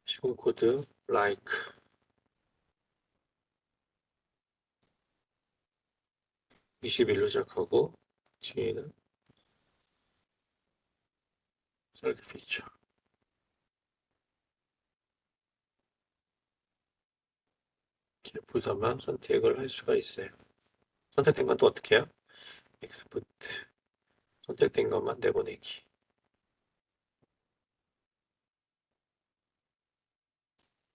시공 코드 like 21로 시작하고 뒤에는 셀렉트 피처 이렇게 부산만 선택을 할 수가 있어요. 선택된 건 또 어떻게 해요? 익스포트 선택된 것만 내보내기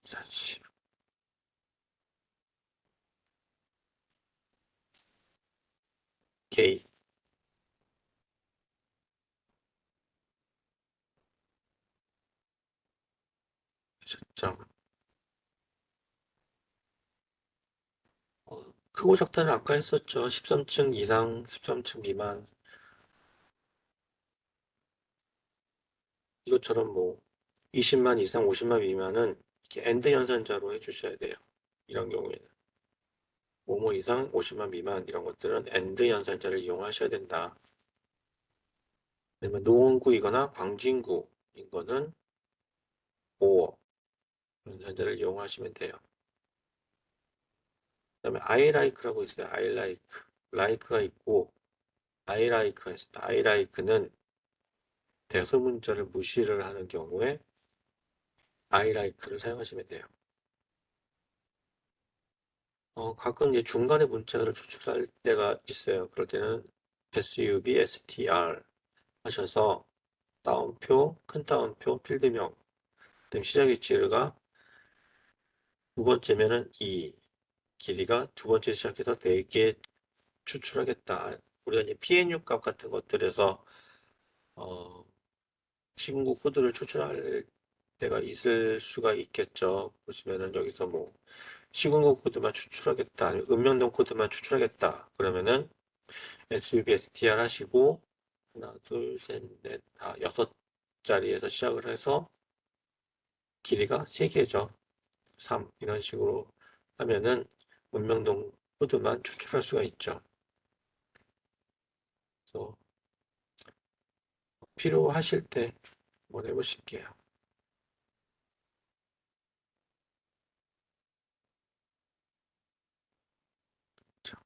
부산시 K 저점 크고 작다는 아까 했었죠. 13층 이상, 13층 미만 이것처럼 뭐 20만 이상, 50만 미만은 이렇게 엔드 연산자로 해주셔야 돼요. 이런 경우에는 뭐뭐 이상, 50만 미만 이런 것들은 엔드 연산자를 이용하셔야 된다. 아니면 노원구이거나 광진구인 거는 보어 연산자를 이용하시면 돼요. 그다음에 I like라고 있어요. I like, like가 있고 I like가 있습니다. I like는 대소문자를 무시를 하는 경우에 I like를 사용하시면 돼요. 가끔 이제 중간에 문자를 추출할 때가 있어요. 그럴 때는 SUV, STR 하셔서 따옴표, 큰 따옴표, 필드명, 그다음 시작 위치가 두 번째면은 2, 길이가 두 번째 시작해서 4개 추출하겠다. 우리가 이제 PNU 값 같은 것들에서 어, 시군구 코드를 추출할 때가 있을 수가 있겠죠. 보시면은 여기서 뭐 시군구 코드만 추출하겠다, 아니면 읍명동 코드만 추출하겠다. 그러면은 SUB, STR 하시고 하나, 둘, 셋, 넷, 다 6자리에서 시작을 해서 길이가 3개죠. 3 이런 식으로 하면은 읍명동 코드만 추출할 수가 있죠. 그래서 필요하실 때 한번 해보실게요. 자,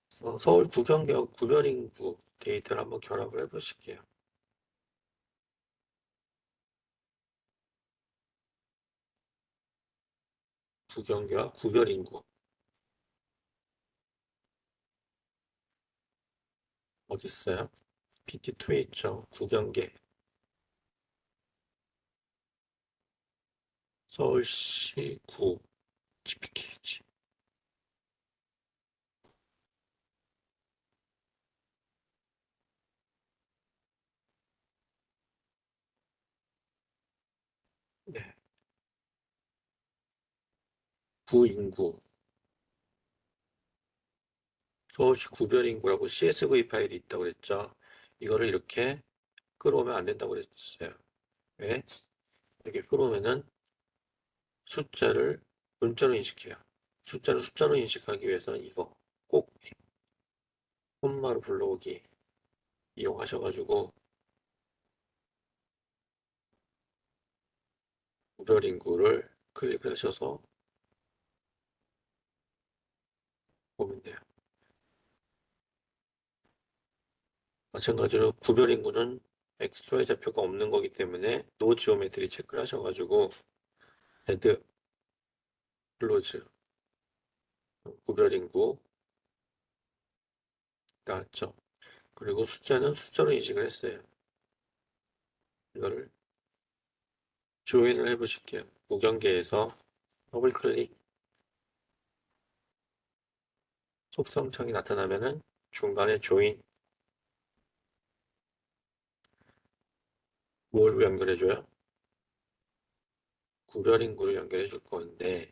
그래서 서울 구경역 구별인구 데이터를 한번 결합을 해보실게요. 구경계와 구별인구 어디 있어요? PT2에 있죠. 구경계 서울시 구 GPKG. 네, 구인구 서울시 구별인구라고 CSV 파일이 있다고 그랬죠. 이거를 이렇게 끌어오면 안 된다고 그랬어요. 왜? 이렇게 끌어오면은 숫자를 문자로 인식해요. 숫자를 숫자로 인식하기 위해서는 이거 꼭 콤마로 불러오기 이용하셔가지고 구별인구를 클릭을 하셔서 보면 돼요. 마찬가지로 구별인구는 XY 좌표가 없는 거기 때문에 노 지오메트리 체크를 하셔가지고 헤드, 클로즈, 구별인구 나왔죠. 그리고 숫자는 숫자로 인식을 했어요. 이거를 조인을 해보실게요. 무경계에서 더블 클릭 속성창이 나타나면은 중간에 조인 뭘 연결해줘요? 구별인구를 연결해 줄 건데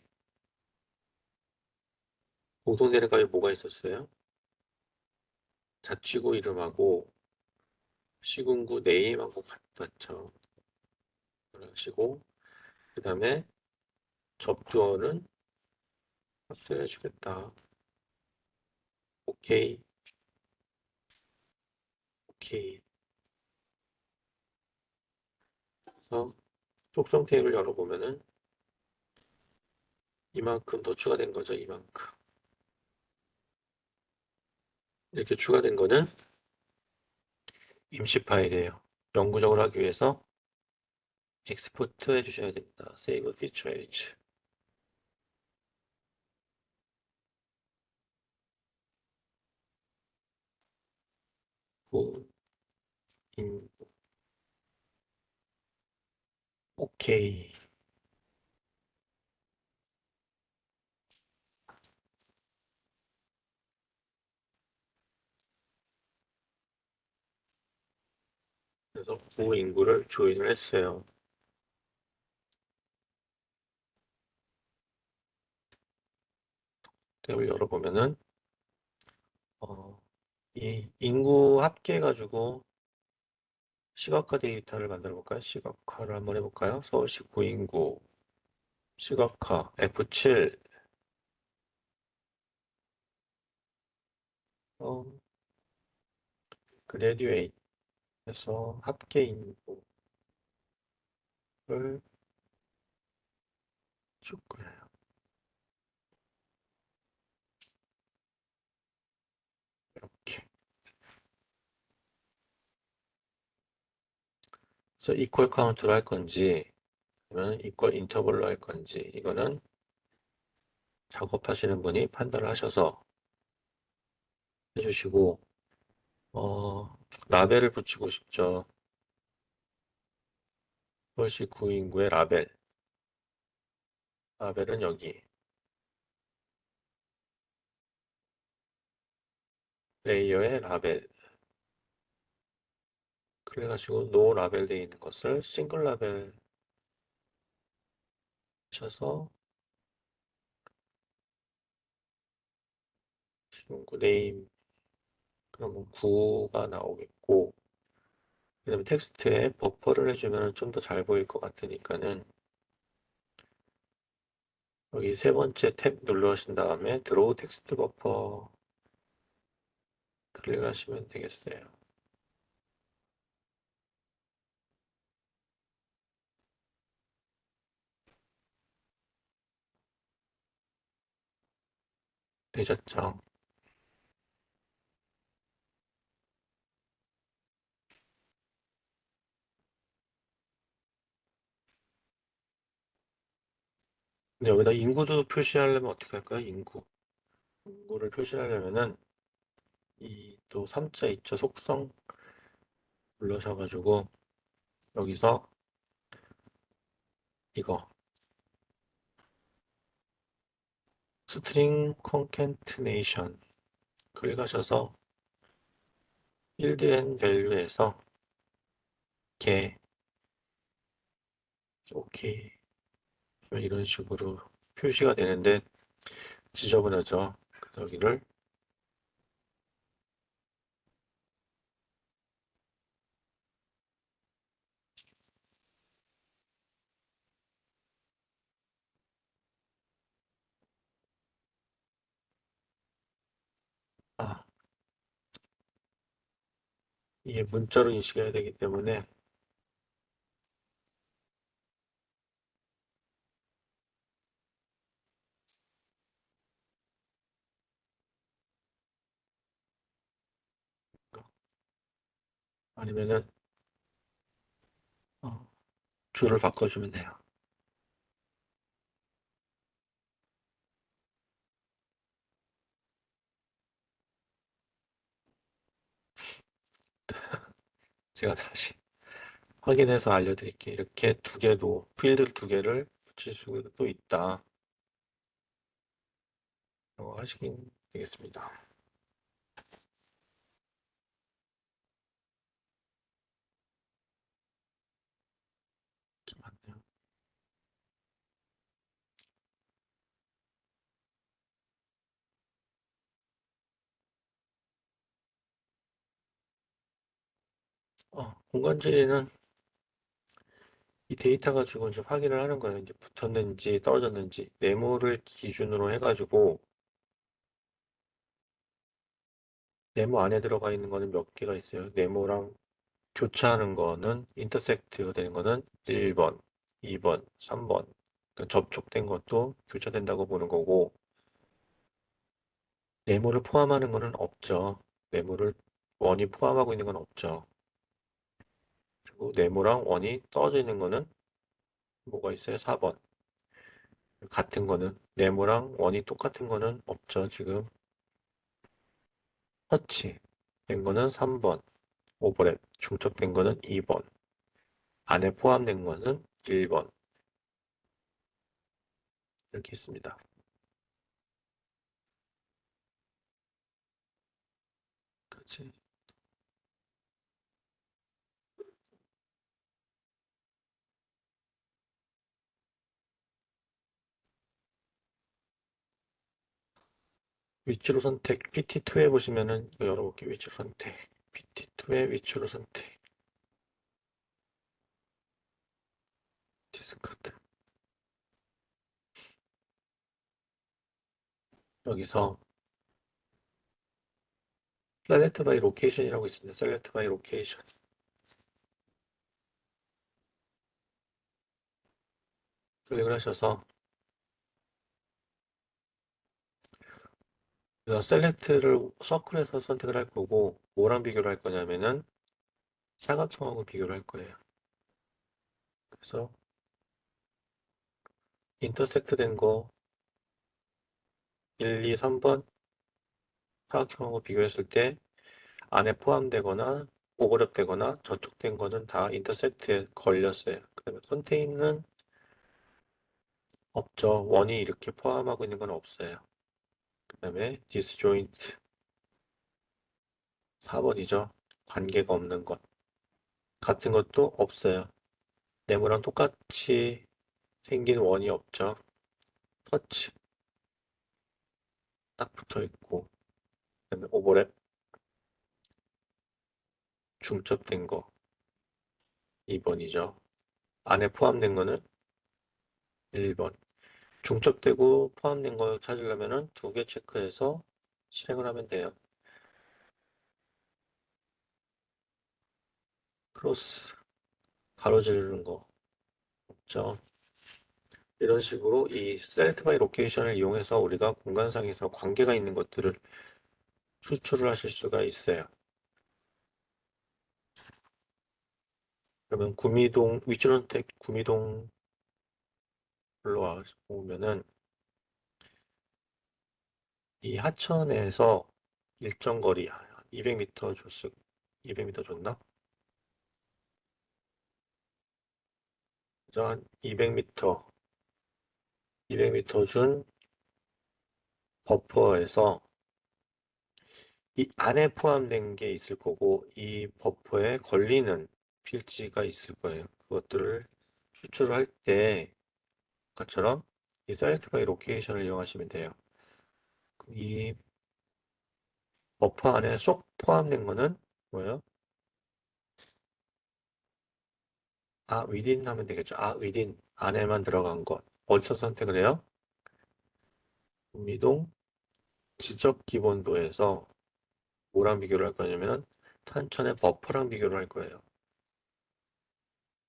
공통되는 값이 뭐가 있었어요? 자치구 이름하고 시군구 네임하고 같았죠. 그러시고 그 다음에 접두어는 확대해 주겠다. 오케이, 오케이. 그래서 속성 테이블 열어보면은 이만큼 더 추가된 거죠. 이만큼. 이렇게 추가된 거는 임시 파일이에요. 영구적으로 하기 위해서 엑스포트 해주셔야 됩니다. Save Feature As. 오케이. 그래서 구 인구를 조인을 했어요. 탭을 열어보면은 이 인구 합계해가지고 시각화 데이터를 만들어 볼까요? 시각화를 한번 해볼까요? 서울시 구인구 시각화 F7 그레듀에이트 해서 합계 인구를 쭉 그려요. 이렇게. 그래서 이퀄 카운트로 할 건지 아니면 이퀄 인터벌로 할 건지 이거는 작업하시는 분이 판단을 하셔서 해주시고, 어, 라벨을 붙이고 싶죠. 폴시 9인구의 라벨. 라벨은 여기. 레이어의 라벨. 그래가지고 노 라벨 되어 있는 것을 싱글 라벨 쳐서 친구 네임 그러면 9가 나오겠고 그다음에 텍스트에 버퍼를 해주면 좀 더 잘 보일 것 같으니까는 여기 세 번째 탭 눌러신 다음에 드로우 텍스트 버퍼 클릭하시면 되겠어요. 되셨죠? 근데 여기다 인구도 표시하려면 어떻게 할까요? 인구를 표시하려면은 이 또 3자 있죠? 속성 눌러셔가지고 여기서 이거 스트링 컨캔트네이션 클릭하셔서 필드 앤 밸류에서 개 오케이 이런 식으로 표시가 되는데 지저분하죠. 그래서 여기를 아 이게 문자로 인식해야 되기 때문에 아니면은 어, 줄을 바꿔주면 돼요. 제가 다시 확인해서 알려드릴게요. 이렇게 두 개도 필드 두 개를 붙일 수도 있다. 하시긴 되겠습니다. 이렇게 맞네요. 공간지리는 이 데이터 가지고 이제 확인을 하는 거예요. 이제 붙었는지 떨어졌는지 네모를 기준으로 해가지고 네모 안에 들어가 있는 거는 몇 개가 있어요. 네모랑 교차하는 거는 인터섹트가 되는 거는 1번, 2번, 3번. 그러니까 접촉된 것도 교차된다고 보는 거고 네모를 포함하는 거는 없죠. 네모를 원이 포함하고 있는 건 없죠. 그리고 네모랑 원이 떨어져 있는 거는 뭐가 있어요? 4번. 같은 거는 네모랑 원이 똑같은 거는 없죠. 지금 터치 된 거는 3번. 오버랩 중첩된 거는 2번. 안에 포함된 것은 1번. 이렇게 있습니다. 그치? 위치로 선택 PT2에 보시면은 이거 열어볼게요. 위치로 선택 PT2의 위치로 선택 디스크트 여기서 셀렉트 바이 로케이션이라고 있습니다. 셀렉트 바이 로케이션 클릭을 하셔서 셀렉트를 서클에서 선택을 할 거고 뭐랑 비교를 할 거냐면은 사각형하고 비교를 할 거예요. 그래서 인터섹트 된 거 1, 2, 3번 사각형하고 비교했을 때 안에 포함되거나 오버랩되거나 저촉된 거는 다 인터셉트에 걸렸어요. 그다음에 컨테인은 없죠. 원이 이렇게 포함하고 있는 건 없어요. 그다음에 디스조인트 4번이죠. 관계가 없는 것. 같은 것도 없어요. 네모랑 똑같이 생긴 원이 없죠. 터치 딱 붙어 있고. 그다음에 오버랩 중첩된 거 2번이죠. 안에 포함된 거는 1번. 중첩되고 포함된 거 찾으려면은 두 개 체크해서 실행을 하면 돼요. 크로스 가로지르는 거 없죠. 이런 식으로 이 셀렉트 바이 로케이션을 이용해서 우리가 공간상에서 관계가 있는 것들을 추출을 하실 수가 있어요. 그러면 구미동 위치 선택 구미동 올라와 보면은 이 하천에서 일정 거리 200m 줬을 200m 줬나? 그죠? 한 200m 200m 준 버퍼에서 이 안에 포함된 게 있을 거고 이 버퍼에 걸리는 필지가 있을 거예요. 그것들을 추출할 때 아까처럼 이 select by location을 이용하시면 돼요. 이 버퍼 안에 쏙 포함된 거는 뭐예요? within 하면 되겠죠. within 안에만 들어간 것. 어디서 선택을 해요? 미동 지적 기본도에서 뭐랑 비교를 할 거냐면 탄천의 버퍼랑 비교를 할 거예요.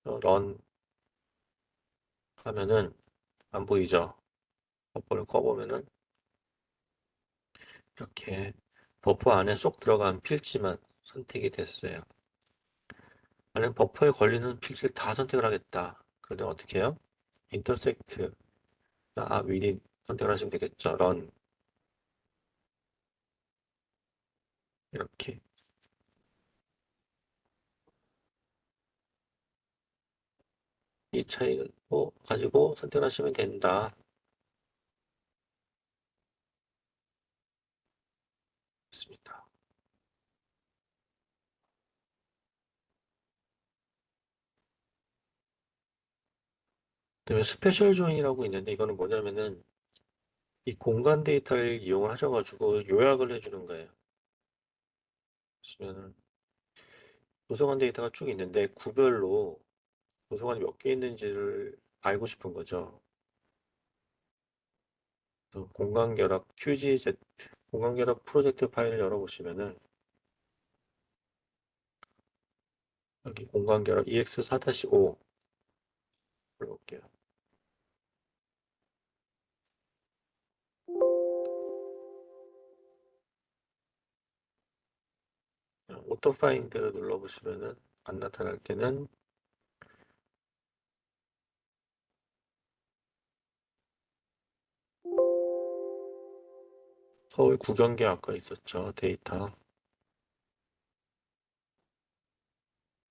런 하면은 안 보이죠? 버퍼를 꺼보면은 이렇게 버퍼 안에 쏙 들어간 필지만 선택이 됐어요. 만약 버퍼에 걸리는 필지를 다 선택을 하겠다. 그러면 어떻게 해요? 인터섹트, within 선택을 하시면 되겠죠. run 이렇게 이 차이를 가지고 선택을 하시면 된다. 있습니다. 그다음에 스페셜 조인이라고 있는데 이거는 뭐냐면은 이 공간 데이터를 이용을 하셔가지고 요약을 해주는 거예요. 보시면은 도서관 데이터가 쭉 있는데 구별로 도서관이 몇 개 있는지를 알고 싶은 거죠. 그래서 공간결합 QGZ 공간결합 프로젝트 파일을 열어보시면은 여기 공간결합 EX4-5 불러볼게요. 오토파인드 눌러보시면은 안 나타날 때는 서울 구경계 아까 있었죠. 데이터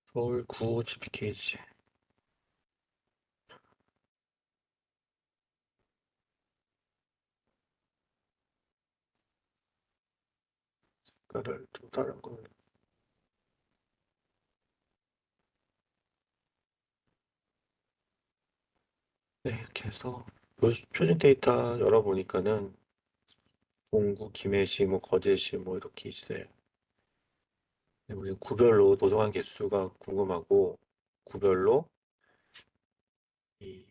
서울 구 GPKG 색깔을 좀 다른 걸로 네, 이렇게 해서 표준 데이터 열어보니까는 동구, 김해시, 뭐 거제시 뭐 이렇게 있어요. 네, 우리 구별로 도서관 개수가 궁금하고 구별로 이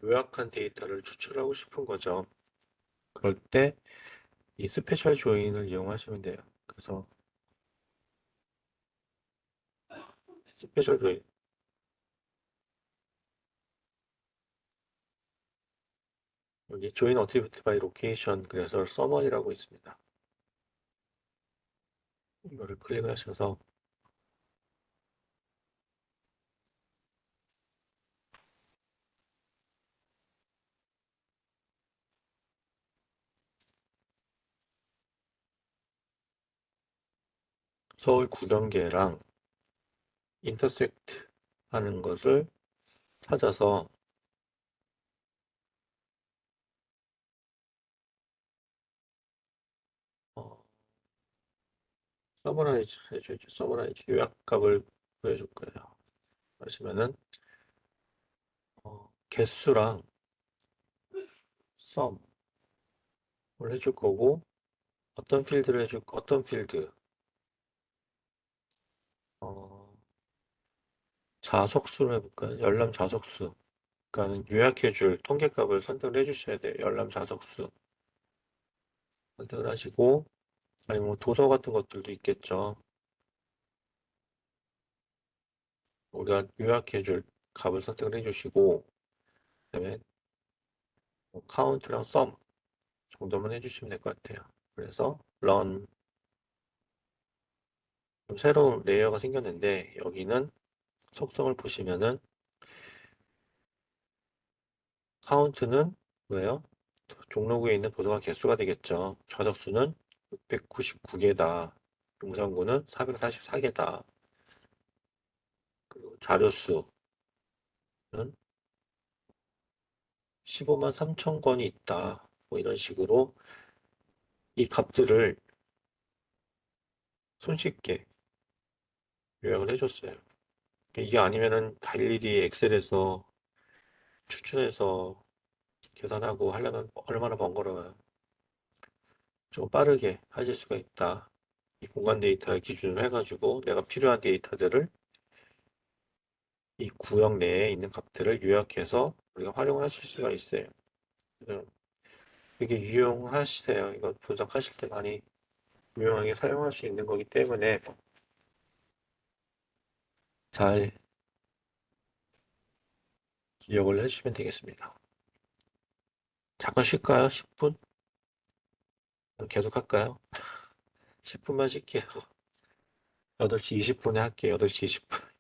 요약한 데이터를 추출하고 싶은 거죠. 그럴 때 이 스페셜 조인을 이용하시면 돼요. 그래서 스페셜 조인 여기 조인 어트리뷰트 바이 로케이션 그래서 서머리라고 있습니다. 이거를 클릭을 하셔서 서울 구경계랑 인터섹트 하는 것을 찾아서 어, 서머라이즈 해줘야죠. 서머라이즈 요약값을 보여줄 거예요. 그러시면은 개수랑 썸을 해줄 거고 어떤 필드를 해줄 어떤 필드 어, 자속수를 해볼까요? 열람 자속수. 그러니까 요약해줄 통계값을 선택을 해주셔야 돼요. 열람 자속수 선택을 하시고 아니면 뭐 도서 같은 것들도 있겠죠. 우리가 요약해줄 값을 선택을 해주시고 그다음에 뭐 카운트랑 썸 정도만 해주시면 될 것 같아요. 그래서 run 좀 새로운 레이어가 생겼는데 여기는 속성을 보시면은 카운트는 뭐예요? 종로구에 있는 도서관 개수가 되겠죠. 좌석수는 699개다. 용산구는 444개다. 그리고 자료수는 15만 3천 건이 있다. 뭐 이런 식으로 이 값들을 손쉽게 요약을 해줬어요. 이게 아니면은 다 일일이 엑셀에서 추출해서 계산하고 하려면 얼마나 번거로워요. 좀 빠르게 하실 수가 있다. 이 공간 데이터를 기준으로 해가지고 내가 필요한 데이터들을 이 구역 내에 있는 값들을 요약해서 우리가 활용을 하실 수가 있어요. 그래서 되게 유용하시세요. 이거 분석하실 때 많이 유용하게 사용할 수 있는 거기 때문에 잘 기억을 해주시면 되겠습니다. 잠깐 쉴까요? 10분? 계속 할까요? 10분만 쉴게요. 8시 20분에 할게요. 8시 20분.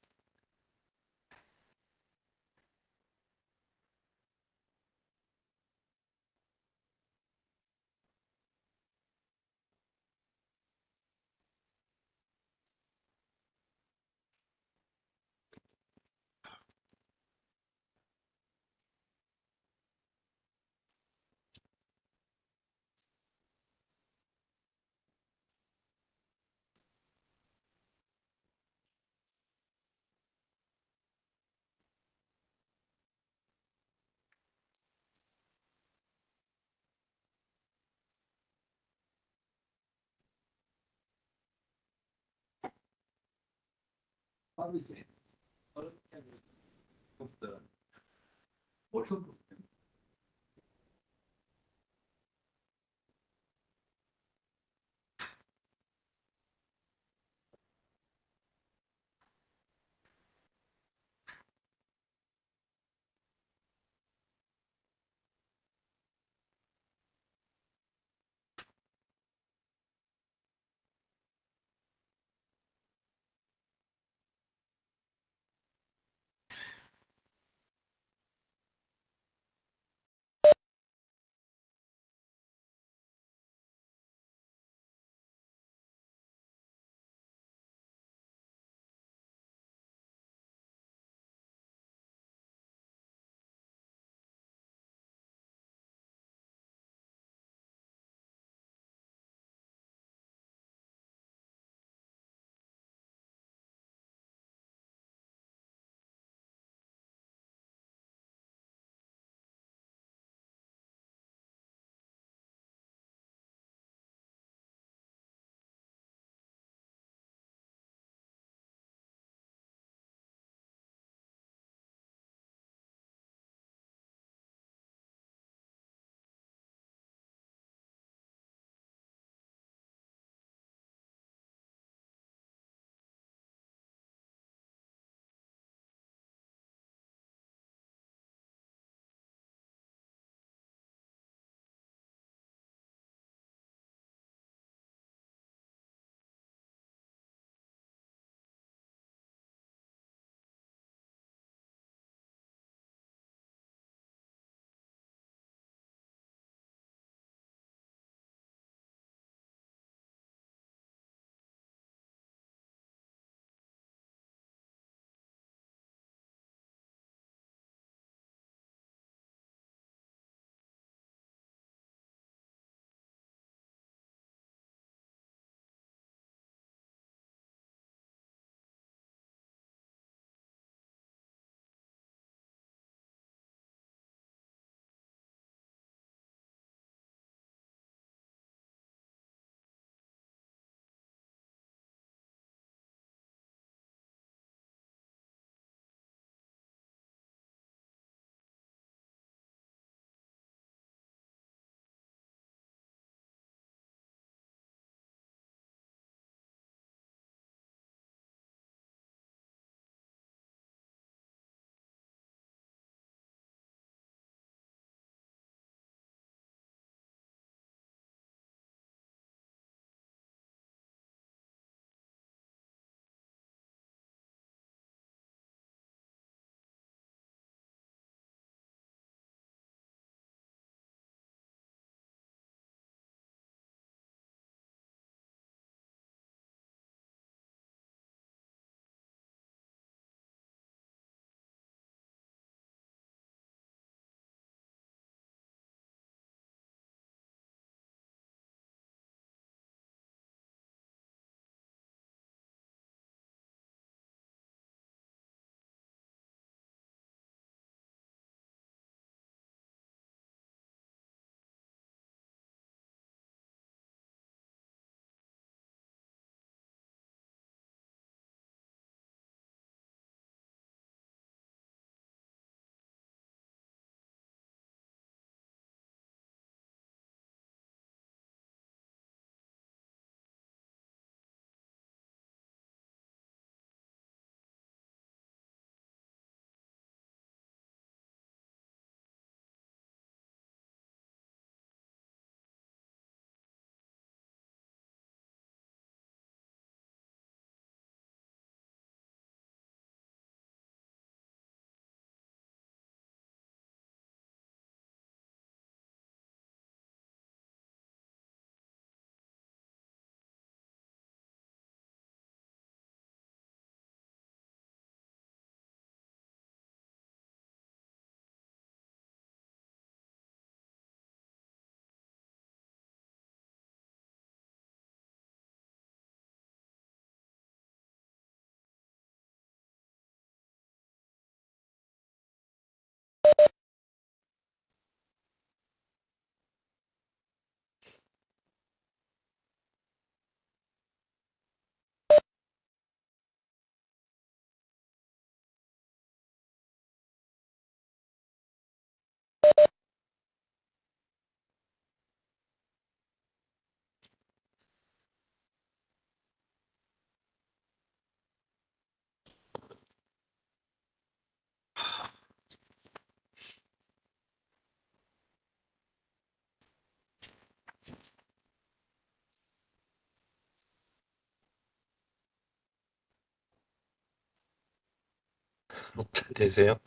잘 되세요?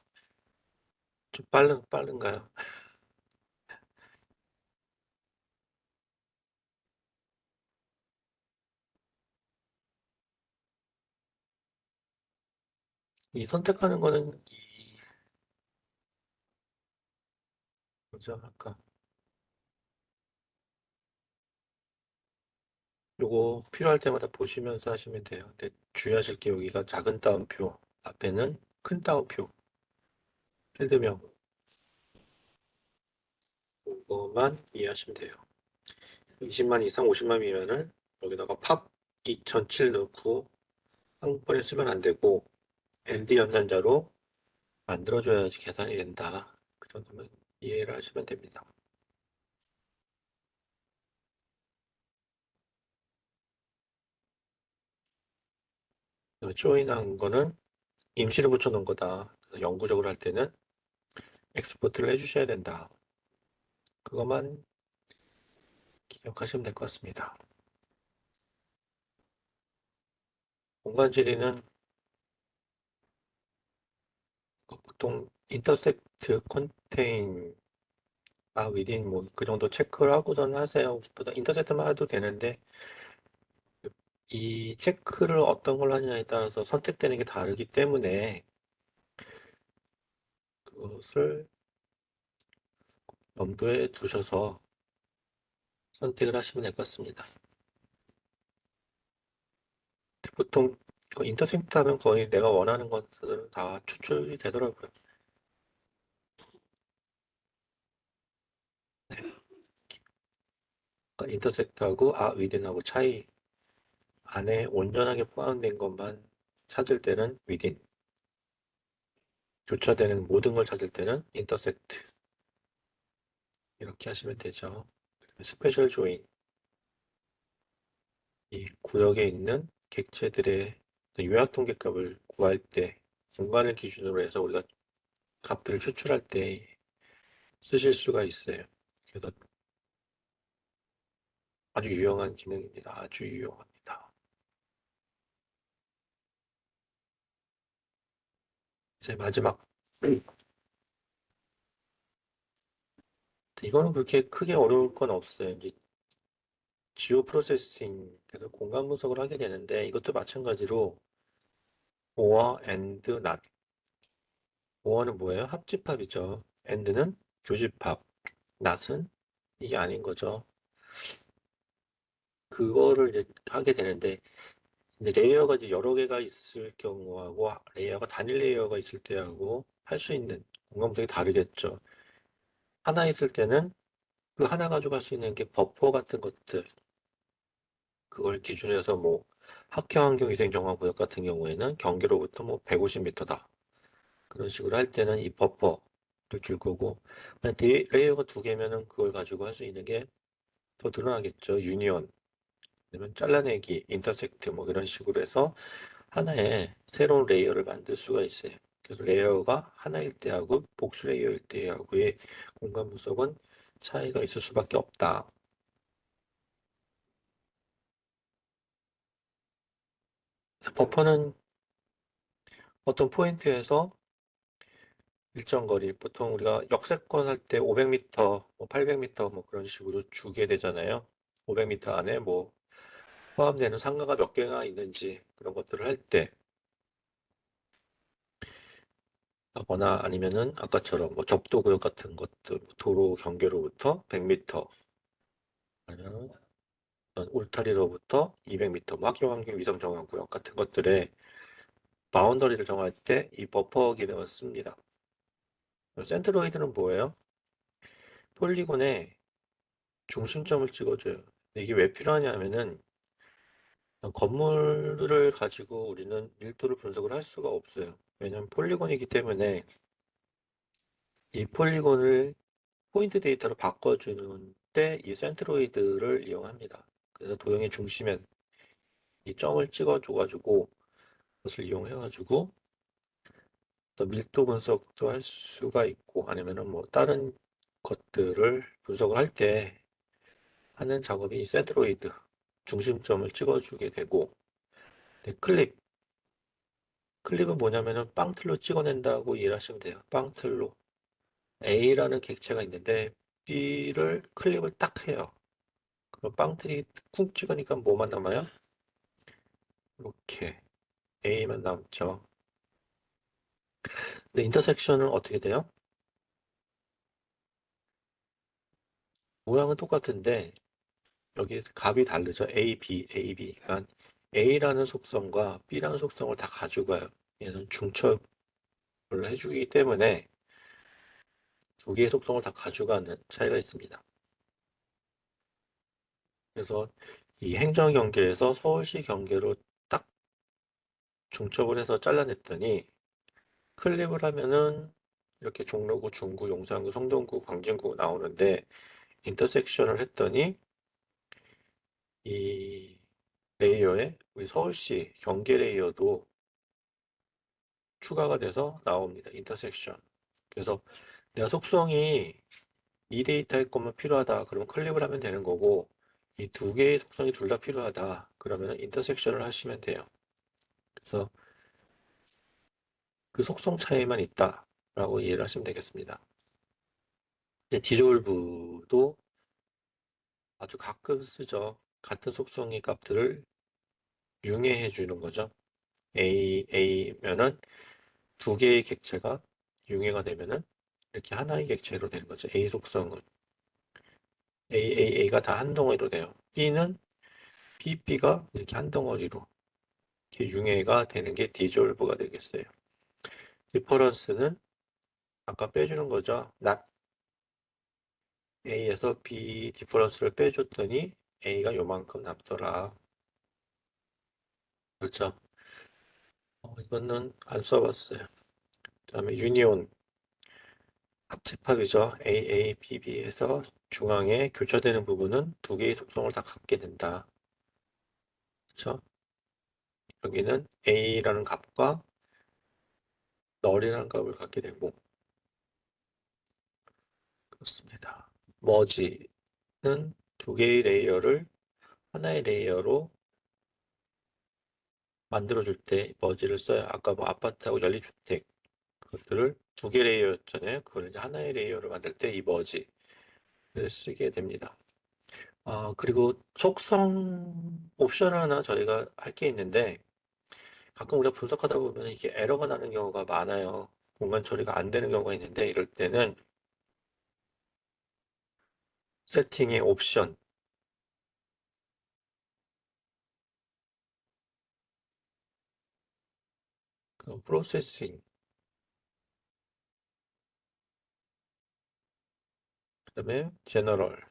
좀 빠른가요? 이 선택하는 거는 뭐죠? 아까 요거 필요할 때마다 보시면서 하시면 돼요. 근데 주의하실 게 여기가 작은 따옴표, 앞에는 큰 따옴표, 필드명, 그거만 이해하시면 돼요. 20만 이상 50만이면은 여기다가 팝 2007 넣고 한 번에 쓰면 안 되고 ND 연산자로 만들어줘야지 계산이 된다. 그 정도면 이해를 하시면 됩니다. 조인한 거는 임시로 붙여놓은 거다. 그래서 영구적으로 할 때는 엑스포트를 해주셔야 된다. 그것만 기억하시면 될 것 같습니다. 공간 지리는 보통 인터섹트, 컨테인, 위딘 뭐 그 정도 체크를 하고선 하세요. 보다 인터섹트만 해도 되는데 이 체크를 어떤 걸 하느냐에 따라서 선택되는 게 다르기 때문에 그것을 염두에 두셔서 선택을 하시면 될 것 같습니다. 보통 인터섹트 하면 거의 내가 원하는 것들은 다 추출이 되더라고요. 그러니까 인터섹트하고 위딘하고 차이 안에 온전하게 포함된 것만 찾을 때는 위딘, 교차되는 모든 걸 찾을 때는 인터섹트 이렇게 하시면 되죠. 스페셜 조인, 이 구역에 있는 객체들의 요약통계값을 구할 때 공간을 기준으로 해서 우리가 값들을 추출할 때 쓰실 수가 있어요. 그래서 아주 유용한 기능입니다. 아주 유용합니다. 이제 마지막. 이거는 그렇게 크게 어려울 건 없어요. 이제 지오 프로세싱, 그래서 공간 분석을 하게 되는데 이것도 마찬가지로 or, and, not. or는 뭐예요? 합집합이죠. and는 교집합, not은 이게 아닌 거죠. 그거를 이제 하게 되는데 이제 레이어가 이제 여러 개가 있을 경우하고 레이어가 단일 레이어가 있을 때하고 할 수 있는 공간 분석이 다르겠죠. 하나 있을 때는 그 하나 가지고 할 수 있는 게 버퍼 같은 것들, 그걸 기준해서 뭐 학교환경 위생정화구역 같은 경우에는 경계로부터 뭐 150m다. 그런 식으로 할 때는 이 버퍼를 줄 거고, 만약 레이어가 두 개면은 그걸 가지고 할 수 있는 게 더 늘어나겠죠. 유니온, 아니면 잘라내기, 인터섹트 뭐 이런 식으로 해서 하나의 새로운 레이어를 만들 수가 있어요. 그래서 레이어가 하나일 때하고 복수 레이어일 때하고의 공간 분석은 차이가 있을 수밖에 없다. 그래서 버퍼는 어떤 포인트에서 일정 거리, 보통 우리가 역세권 할 때 500m, 뭐 800m 뭐 그런 식으로 주게 되잖아요. 500m 안에 뭐 포함되는 상가가 몇 개가 있는지 그런 것들을 할 때 하거나 아니면은 아까처럼 뭐 접도구역 같은 것들, 도로 경계로부터 100m, 아니면 울타리로부터 200m, 뭐 학교 환경 위성 정화 구역 같은 것들의 바운더리를 정할 때 이 버퍼 기능을 씁니다. 센트로이드는 뭐예요? 폴리곤에 중심점을 찍어줘요. 이게 왜 필요하냐면은 건물을 가지고 우리는 밀도를 분석을 할 수가 없어요. 왜냐하면 폴리곤이기 때문에 이 폴리곤을 포인트 데이터로 바꿔주는 때 이 센트로이드를 이용합니다. 그래서 도형의 중심에 이 점을 찍어줘가지고 그것을 이용해가지고 또 밀도 분석도 할 수가 있고 아니면은 뭐 다른 것들을 분석을 할 때 하는 작업이 이 센트로이드 중심점을 찍어주게 되고 네, 클립 클립은 뭐냐면은 빵틀로 찍어낸다고 이해를 하시면 돼요. 빵틀로. A라는 객체가 있는데 B를 클립을 딱 해요. 그럼 빵틀이 쿵 찍으니까 뭐만 남아요? 이렇게 A만 남죠. 근데 인터섹션은 어떻게 돼요? 모양은 똑같은데 여기 값이 다르죠. A, B, A, B. 그러니까 A라는 속성과 B라는 속성을 다 가져가요. 얘는 중첩을 해주기 때문에 두 개의 속성을 다 가져가는 차이가 있습니다. 그래서 이 행정 경계에서 서울시 경계로 딱 중첩을 해서 잘라냈더니 클립을 하면은 이렇게 종로구, 중구, 용산구, 성동구, 광진구 나오는데 인터섹션을 했더니 이 레이어에 우리 서울시 경계 레이어도 추가가 돼서 나옵니다. 인터섹션. 그래서 내가 속성이 이 데이터의 것만 필요하다. 그러면 클립을 하면 되는 거고 이 두 개의 속성이 둘 다 필요하다. 그러면 인터섹션을 하시면 돼요. 그래서 그 속성 차이만 있다라고 이해를 하시면 되겠습니다. 이제 디졸브도 아주 가끔 쓰죠. 같은 속성의 값들을 융해해 주는 거죠. A면은 두 개의 객체가 융해가 되면은 이렇게 하나의 객체로 되는 거죠. A 속성은 A가 다 한 덩어리로 돼요. B는 B가 이렇게 한 덩어리로 이렇게 융해가 되는 게 디졸브가 되겠어요. 디퍼런스는 아까 빼주는 거죠. not A에서 B 디퍼런스를 빼줬더니 A가 요만큼 남더라. 그렇죠. 이거는 안 써봤어요. 그 다음에 유니온 합집합이죠. AABB에서 중앙에 교차되는 부분은 두 개의 속성을 다 갖게 된다. 그렇죠? 여기는 A라는 값과 널이라는 값을 갖게 되고 그렇습니다. 머지는 두 개의 레이어를 하나의 레이어로 만들어줄 때 머지를 써요. 아까 뭐 아파트하고 연립주택 그것들을 두 개 레이어였잖아요. 그걸 이제 하나의 레이어로 만들 때 이 머지를 쓰게 됩니다. 그리고 속성 옵션 하나 저희가 할 게 있는데 가끔 우리가 분석하다 보면 이게 에러가 나는 경우가 많아요. 공간 처리가 안 되는 경우가 있는데 이럴 때는 세팅의 옵션, 그 프로세싱, 그다음에 제너럴,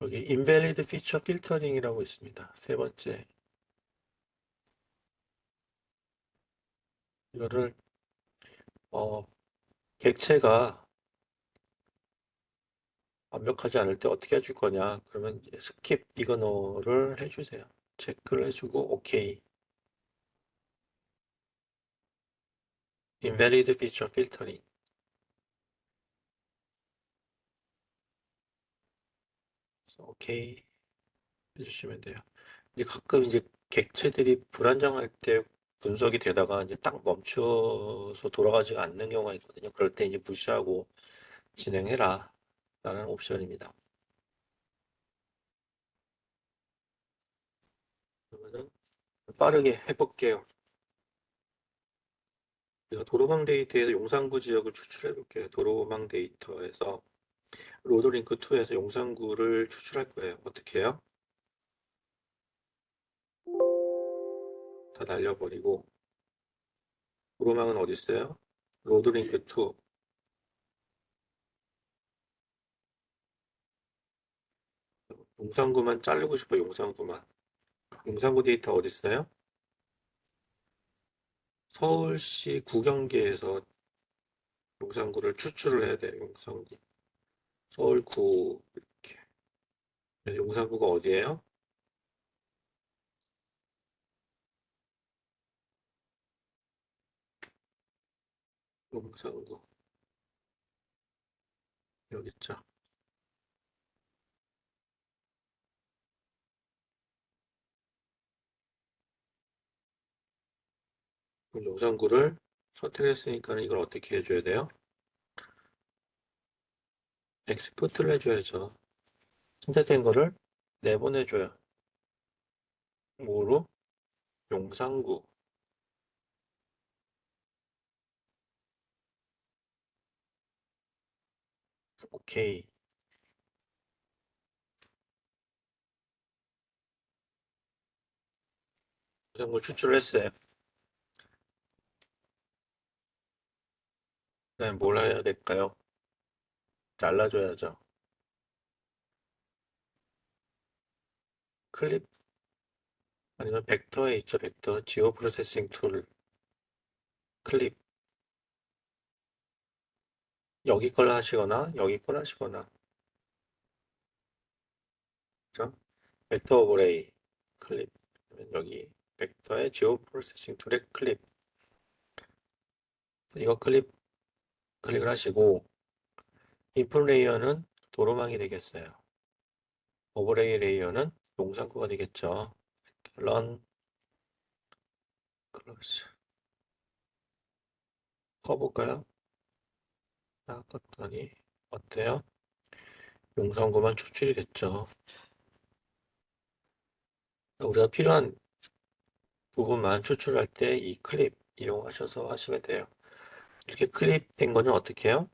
여기 invalid feature filtering이라고 있습니다. 세 번째 이거를 어, 객체가 완벽하지 않을 때 어떻게 해줄 거냐? 그러면 이제 스킵 이거노를 해주세요. 체크를 해주고 오케이. invalid feature filtering. 그래서 오케이 해주시면 돼요. 이제 가끔 이제 객체들이 불안정할 때 분석이 되다가 이제 딱 멈춰서 돌아가지 않는 경우가 있거든요. 그럴 때 이제 무시하고 진행해라 라는 옵션입니다. 그러면은 빠르게 해볼게요. 제가 도로망 데이터에서 용산구 지역을 추출해 볼게요. 도로망 데이터에서 로드링크 2에서 용산구를 추출할 거예요. 어떻게 해요? 다 날려버리고 도로망은 어디 있어요? 로드링크 2 용산구만 자르고 싶어 용산구만. 용산구 데이터 어디 있어요? 서울시 구경계에서 용산구를 추출을 해야 돼요. 용산구. 서울구 이렇게. 용산구가 어디예요? 용산구. 여기 있죠. 그럼 용산구를 선택했으니까 이걸 어떻게 해줘야 돼요? 엑스포트를 해줘야죠. 선택된 거를 내보내줘요. 뭐로? 용산구. 오케이. 용산구 추출을 했어요. 그다음에 뭘 해야 될까요? 잘라줘야죠. 클립 아니면 벡터에 있죠. 벡터 지오 프로세싱 툴 클립 여기 걸 하시거나 여기 걸 하시거나 그죠? 벡터 오버레이 클립 여기 벡터의 지오 프로세싱 툴의 클립 이거 클릭을 하시고 인풋 레이어는 도로망이 되겠어요. 오버레이 레이어는 용산구가 되겠죠. 런 클로즈 꺼볼까요? 딱 껐더니 어때요? 용산구만 추출이 됐죠. 우리가 필요한 부분만 추출할 때 이 클립 이용하셔서 하시면 돼요. 이렇게 클립된 거는 어떻게 해요?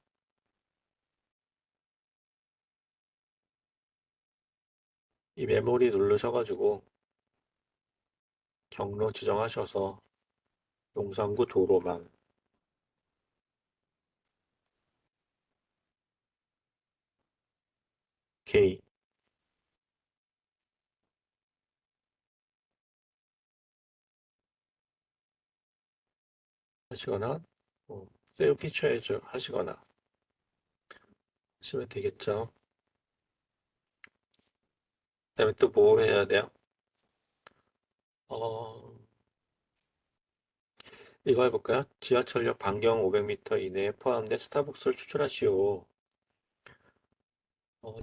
이 메모리 누르셔가지고 경로 지정하셔서 용산구 도로만 K 하시거나 세이브 피처 에즈 하시거나 하시면 되겠죠. 그다음에 또 뭐 해야 돼요? 어, 이거 해볼까요? 지하철역 반경 500m 이내에 포함된 스타벅스를 추출하시오.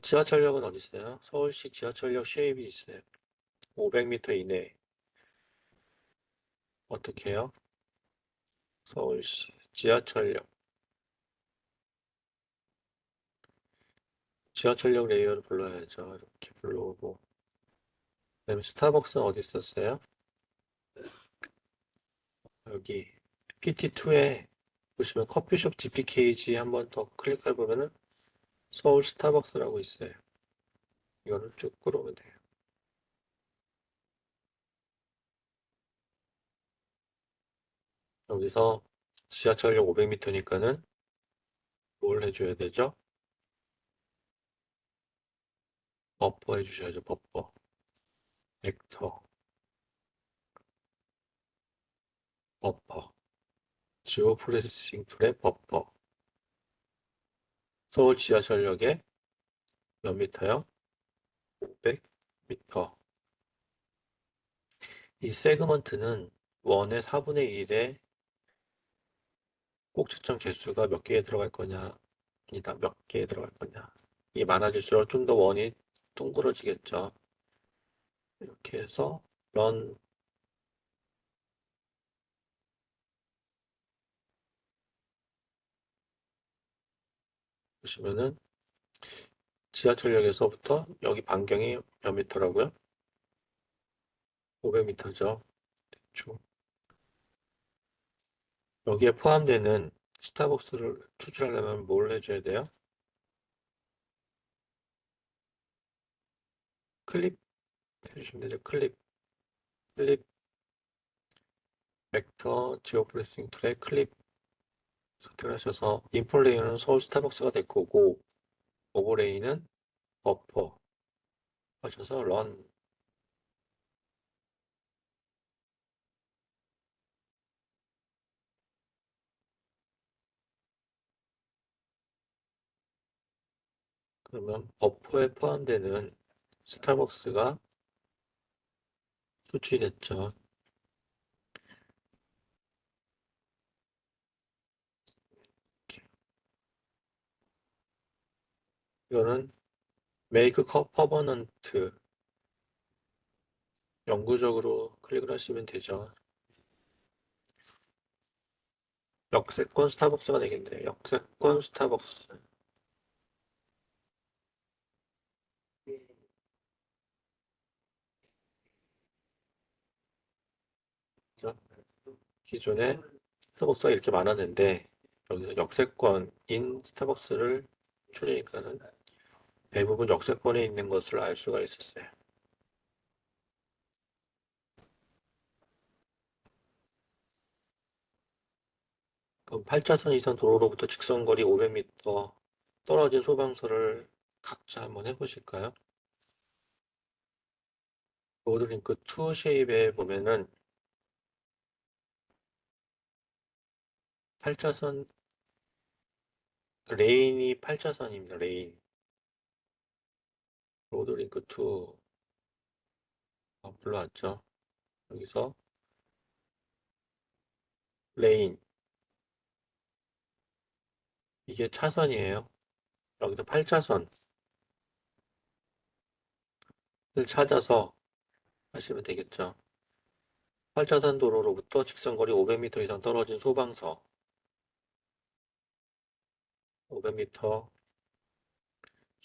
지하철역은 어디 있어요? 서울시 지하철역 쉐입이 있어요. 500m 이내 어떻게 해요? 서울시 지하철역 레이어를 불러야죠. 이렇게 불러오고 그다음에 스타벅스는 어디 있었어요? 여기 PT2에 보시면 커피숍 GPKG 한 번 더 클릭해 보면은 서울 스타벅스라고 있어요. 이거를 쭉 끌어오면 돼요. 여기서 지하철역 500m니까는 뭘 해줘야 되죠? 버퍼 해주셔야죠. 버퍼. 벡터, 버퍼. 지오 프로세싱 툴의 버퍼. 서울 지하철역에 몇 미터요? 500m. 이 세그먼트는 원의 4분의 1의 꼭지점 개수가 몇 개에 들어갈 거냐, 아니다, 몇 개에 들어갈 거냐. 이게 많아질수록 좀 더 원이 둥그러지겠죠. 이렇게 해서 런 보시면은 지하철역에서부터 여기 반경이 몇 미터라고요? 500m죠. 대충. 여기에 포함되는 스타벅스를 추출하려면 뭘 해줘야 돼요? 클립 해주시면 되죠. 클립, 벡터, 지오프레싱 툴의 클립 선택을 하셔서 인풋 레이어는 서울 스타벅스가 될 거고 오버레이는 버퍼 하셔서 런 그러면 버퍼에 포함되는 스타벅스가 추출됐죠. 이거는 make permanent 영구적으로 클릭을 하시면 되죠. 역세권 스타벅스가 되겠네요. 역세권 스타벅스. 그죠? 기존에 스타벅스가 이렇게 많았는데 여기서 역세권인 스타벅스를 줄이니까는 대부분 역세권에 있는 것을 알 수가 있었어요. 그럼 8차선 이상 도로로부터 직선거리 500m 떨어진 소방서를 각자 한번 해보실까요? 로드링크 투 쉐입에 보면은 8차선 레인이 8차선입니다. 레인. 로드링크 2 불러왔죠. 여기서 레인 이게 차선이에요. 여기서 8차선을 찾아서 하시면 되겠죠. 8차선 도로로부터 직선거리 500m 이상 떨어진 소방서 500m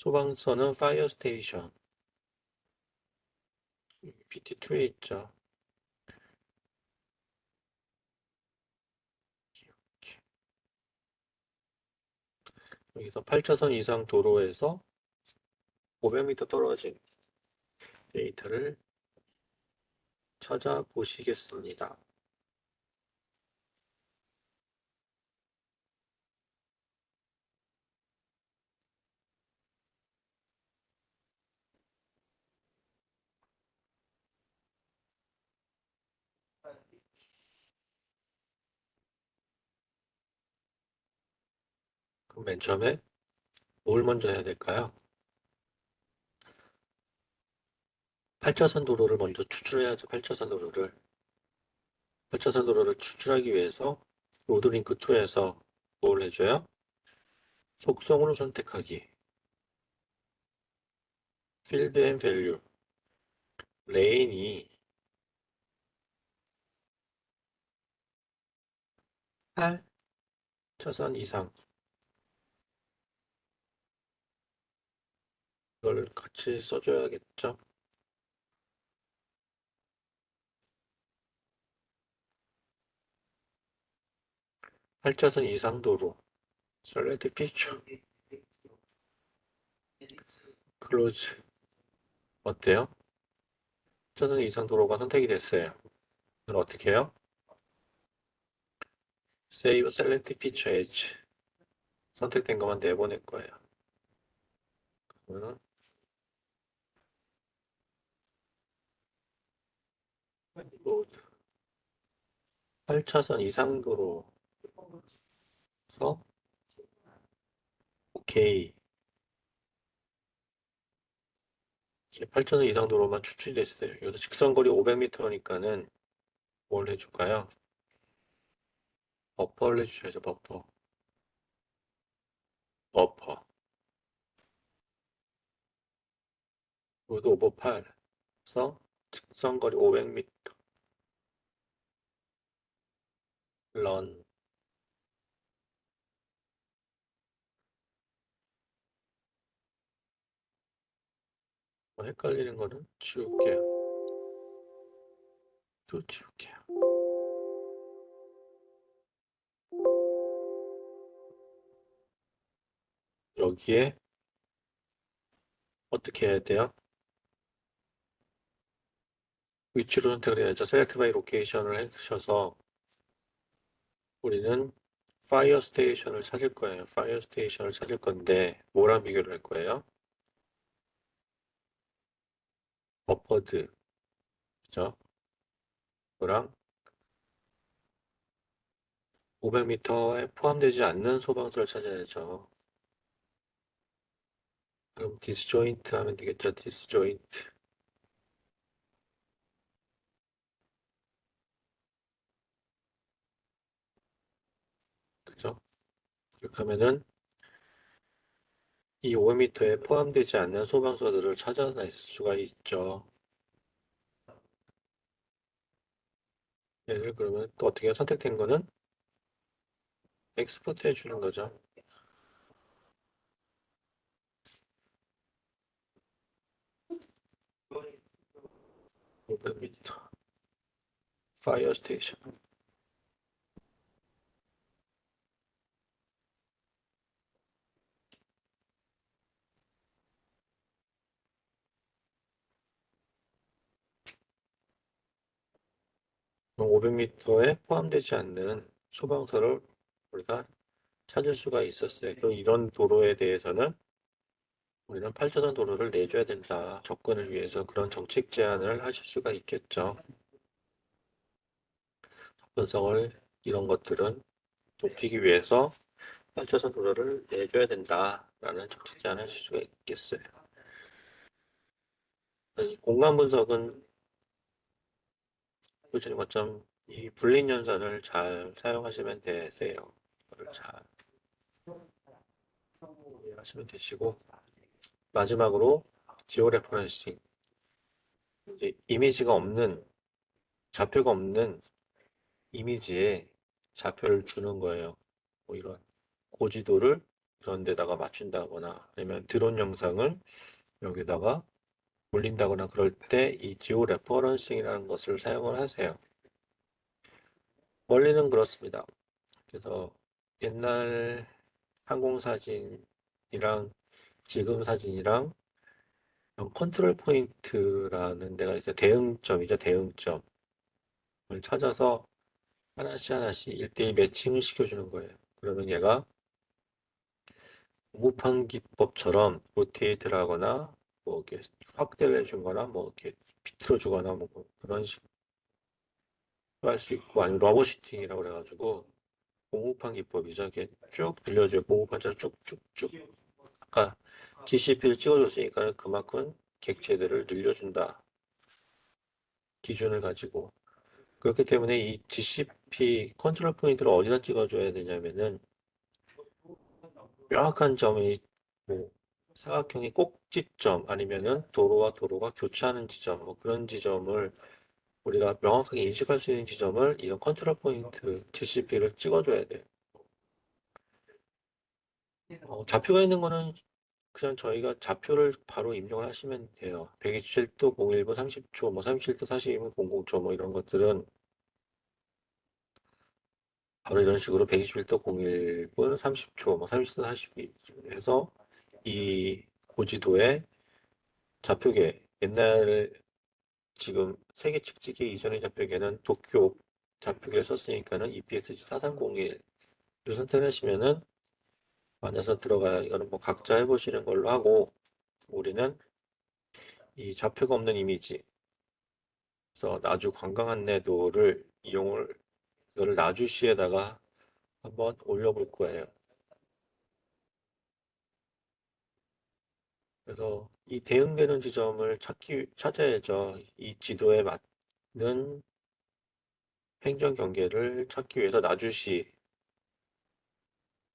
소방서는 파이어 스테이션 PT2에 있죠. 여기서 8차선 이상 도로에서 500m 떨어진 데이터를 찾아보시겠습니다. 그럼 맨 처음에 뭘 먼저 해야 될까요? 8차선 도로를 먼저 추출해야죠. 8차선 도로를. 8차선 도로를 추출하기 위해서 로드링크 2에서 뭘 해줘요? 속성으로 선택하기. 필드 앤 밸류. 레인이 8차선 이상. 이걸 같이 써줘야겠죠? 8차선 이상 도로. 셀렉트 피처. 클로즈. 어때요? 8차선 이상 도로가 선택이 됐어요. 그럼 어떻게 해요? Save Select Feature Edge. 선택된 것만 내보낼 거예요. 그러면 로드. 8차선 이상 도로에서 OK. 이제 8차선 이상 도로만 추출이 됐어요. 여기서 직선거리 500m니까는 뭘 해줄까요? 버퍼를 해주셔야죠. 버퍼. 버퍼. 로드 오버 8에서 직선거리 500m 런. 헷갈리는 거는 지울게요. 또 지울게요. 여기에 어떻게 해야 돼요? 위치로 선택을 해야죠. Select by Location을 하셔서 우리는 파이어 스테이션을 찾을 거예요. 파이어 스테이션을 찾을 건데 뭐랑 비교를 할 거예요? 버퍼드, 그죠? 그랑 500m에 포함되지 않는 소방서를 찾아야죠. 그럼 디스조인트 하면 되겠죠? 디스조인트, 그죠? 이렇게 하면은 이 500m에 포함되지 않는 소방서들을 찾아낼 수가 있죠. 얘를 그러면 또 어떻게 선택된 거는 엑스포트 해주는 거죠. 500m 파이어 스테이션. 500m에 포함되지 않는 소방서를 우리가 찾을 수가 있었어요. 그럼 이런 도로에 대해서는 우리는 8차선 도로를 내줘야 된다. 접근을 위해서 그런 정책 제안을 하실 수가 있겠죠. 접근성을 이런 것들은 높이기 위해서 8차선 도로를 내줘야 된다라는 정책 제안을 하실 수가 있겠어요. 이 공간 분석은 교수님 어쩜 이 불린 연산을 잘 사용하시면 되세요. 이거를 잘 이해하시면 되시고 마지막으로 지오 레퍼런싱 이제 이미지가 없는 좌표가 없는 이미지에 좌표를 주는 거예요. 뭐 이런 고지도를 이런 데다가 맞춘다거나 아니면 드론 영상을 여기다가 올린다거나 그럴 때 이 지오 레퍼런싱이라는 것을 사용을 하세요. 원리는 그렇습니다. 그래서 옛날 항공 사진이랑 지금 사진이랑 컨트롤 포인트라는 데가 있어요. 대응점이죠, 대응점을 찾아서 하나씩 하나씩 1대1 매칭을 시켜주는 거예요. 그러면 얘가 공급한 기법처럼 로테이트를 하거나 뭐 이렇게 확대를 해주거나 뭐 이렇게 비틀어 주거나 뭐 그런 식으로 할 수 있고 아니면 러버시팅이라고 그래가지고 공급한 기법이죠. 이렇게 쭉 빌려줘요. 공급한 자를 쭉쭉쭉. 아까 GCP를 찍어줬으니까 그만큼 객체들을 늘려준다. 기준을 가지고. 그렇기 때문에 이 GCP 컨트롤 포인트를 어디다 찍어줘야 되냐면은 명확한 점이 뭐 사각형의 꼭지점 아니면은 도로와 도로가 교차하는 지점 뭐 그런 지점을 우리가 명확하게 인식할 수 있는 지점을 이런 컨트롤 포인트 GCP를 찍어줘야 돼요. 좌표가 있는 거는 그냥 저희가 좌표를 바로 입력을 하시면 돼요. 127도 01분 30초, 뭐 37도 42분 00초 뭐 이런 것들은 바로 이런 식으로 121도 01분 30초, 뭐 30도 42 해서 이 고지도에 좌표계 옛날 지금 세계 측지기 이전의 좌표계는 도쿄 좌표계를 썼으니까는 EPSG 4301을 선택하시면은 맞아서 들어가요. 이거는 뭐 각자 해보시는 걸로 하고 우리는 이 좌표가 없는 이미지 그래서 나주 관광 안내도를 이용을 이거를 나주시에다가 한번 올려볼 거예요. 그래서 이 대응되는 지점을 찾아야죠. 이 지도에 맞는 행정 경계를 찾기 위해서 나주시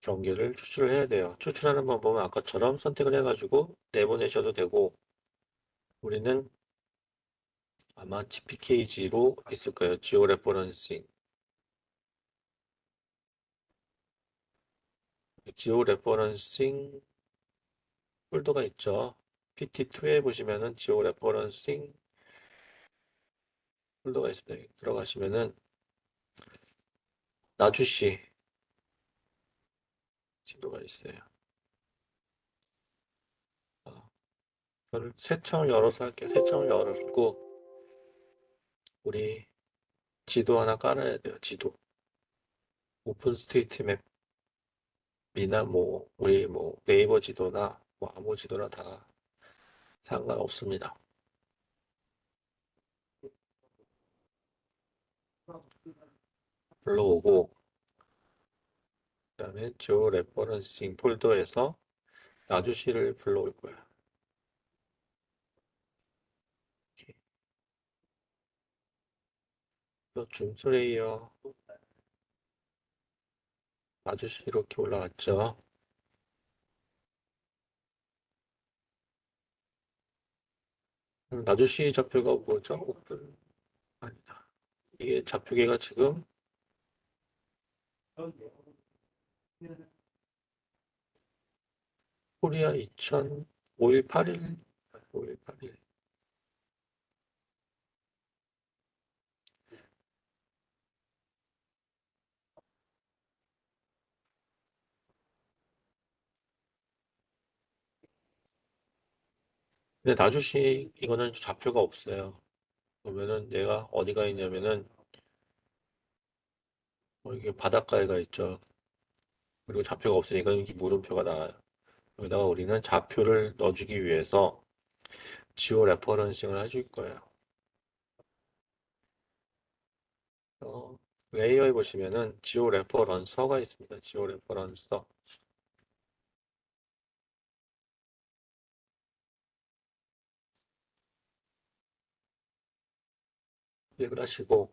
경계를 추출을 해야 돼요. 추출하는 방법은 아까처럼 선택을 해가지고 내보내셔도 되고 우리는 아마 GPKG로 있을 거예요. 지오 레퍼런싱. 지오 레퍼런싱 폴더가 있죠. PT2에 보시면은 지오 레퍼런싱 폴더가 있습니다. 들어가시면은 나주시 지도가 있어요. 저를 새 창을 열어서 할게요. 새 창을 열어주고 우리 지도 하나 깔아야 돼요. 지도. 오픈 스트리트 맵이나 뭐 우리 뭐 네이버 지도나 뭐 아무 지도나 다 상관없습니다. 불러오고 그다음에 지오 레퍼런싱 폴더에서 나주시를 불러올 거예요. 이렇게. 줌 플레이어 나주시 이렇게 올라왔죠. 나주시 좌표가 뭐죠? 오픈 아니다. 이게 좌표계가 지금 코리아 2000 5181 5181. 근데 나주시 이거는 좌표가 없어요. 그러면은 얘가 어디가 있냐면은 이게 바닷가에가 있죠. 그리고 좌표가 없으니까 이게 물음표가 나와요. 여기다가 우리는 좌표를 넣어주기 위해서 지오 레퍼런싱을 해줄 거예요. 어, 레이어에 보시면은 지오 레퍼런서가 있습니다. 지오 레퍼런서. 클릭을 하시고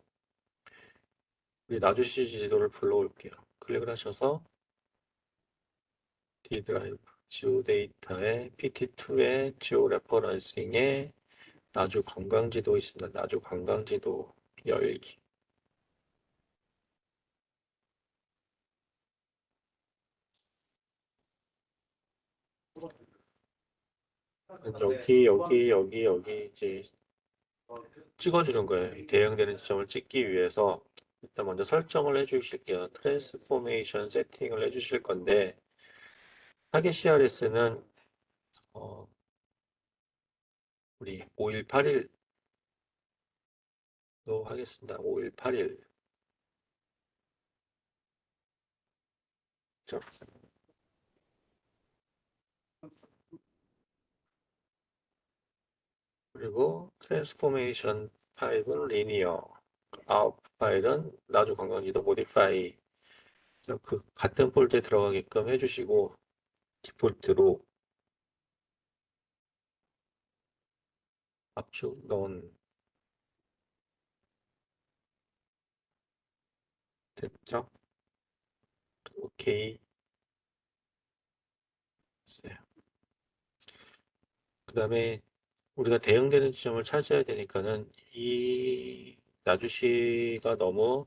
우리 나주시 지도를 불러올게요. 클릭을 하셔서 D 드라이브 지오 데이터에 PT2에 지오 레퍼런싱에 나주 관광지도 있습니다. 나주 관광지도 열기. 여기 이제 찍어주는 거예요. 대응되는 지점을 찍기 위해서 일단 먼저 설정을 해주실게요. 트랜스포메이션 세팅을 해주실 건데 타겟 CRS는 우리 5181로 하겠습니다. 5181. 그리고 트랜스포메이션 파일은 리니어, 아웃 파일은 나주 관광지도 모디파이. 그 같은 폴더에 들어가게끔 해주시고 디폴트로 압축 넣은 됐죠? 오케이. 그 다음에 우리가 대응되는 지점을 찾아야 되니까는 이 나주시가 너무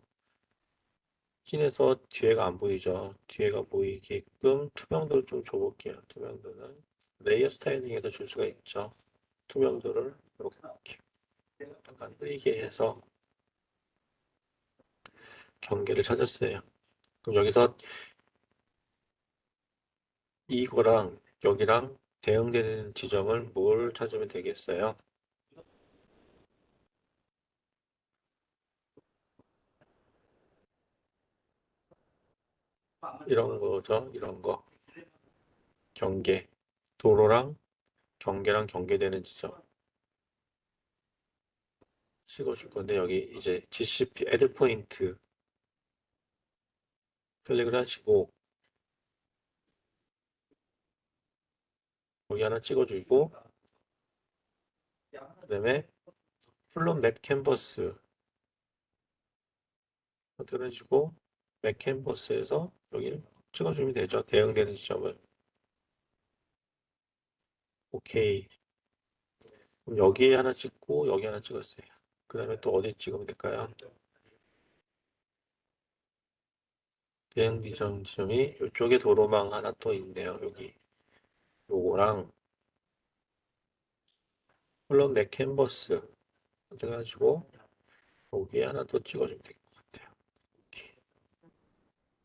진해서 뒤에가 안 보이죠. 뒤에가 보이게끔 투명도를 좀 줘볼게요. 투명도는 레이어 스타일링에서 줄 수가 있죠. 투명도를 이렇게 약간 흐리게 해서 경계를 찾았어요. 그럼 여기서 이거랑 여기랑 대응되는 지점을 뭘 찾으면 되겠어요? 이런 거죠. 이런 거. 경계. 도로랑 경계랑 경계되는 지점 찍어줄 건데 여기 이제 GCP 애드 포인트 클릭을 하시고 여기 하나 찍어주고 그 다음에 플롯 맵 캔버스 선택을 해주고 맵 캔버스에서 여기를 찍어주면 되죠. 대응되는 지점을. 오케이. 그럼 여기에 하나 찍고 여기 하나 찍었어요. 그 다음에 또 어디 찍으면 될까요? 대응 지점이 이쪽에 도로망 하나 또 있네요. 여기 요거랑 플롯 맵 캔버스 선택해가지고 여기에 하나 또 찍어주면 될 것 같아요. 오케이.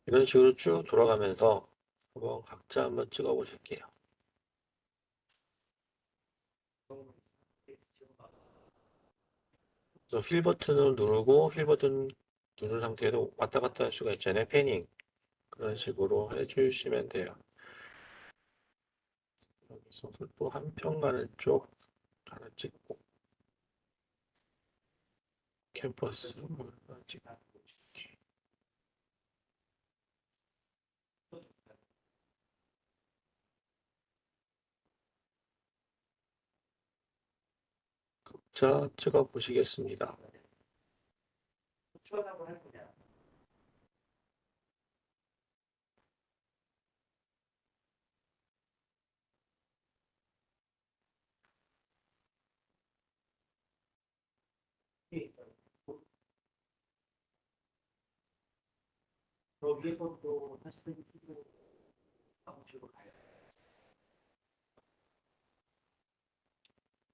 이런 식으로 쭉 돌아가면서 한번 각자 한번 찍어 보실게요. 그래서 휠 버튼을 누르고 휠 버튼 누른 상태에도 왔다 갔다 할 수가 있잖아요. 패닝. 그런 식으로 해주시면 돼요. 여기서 또 한편 가는 쪽 하나 찍고 캠퍼스 하나 찍고 이렇게. 자, 찍어 보시겠습니다. 거기에서 또 사실은 피부 사무실로 가요.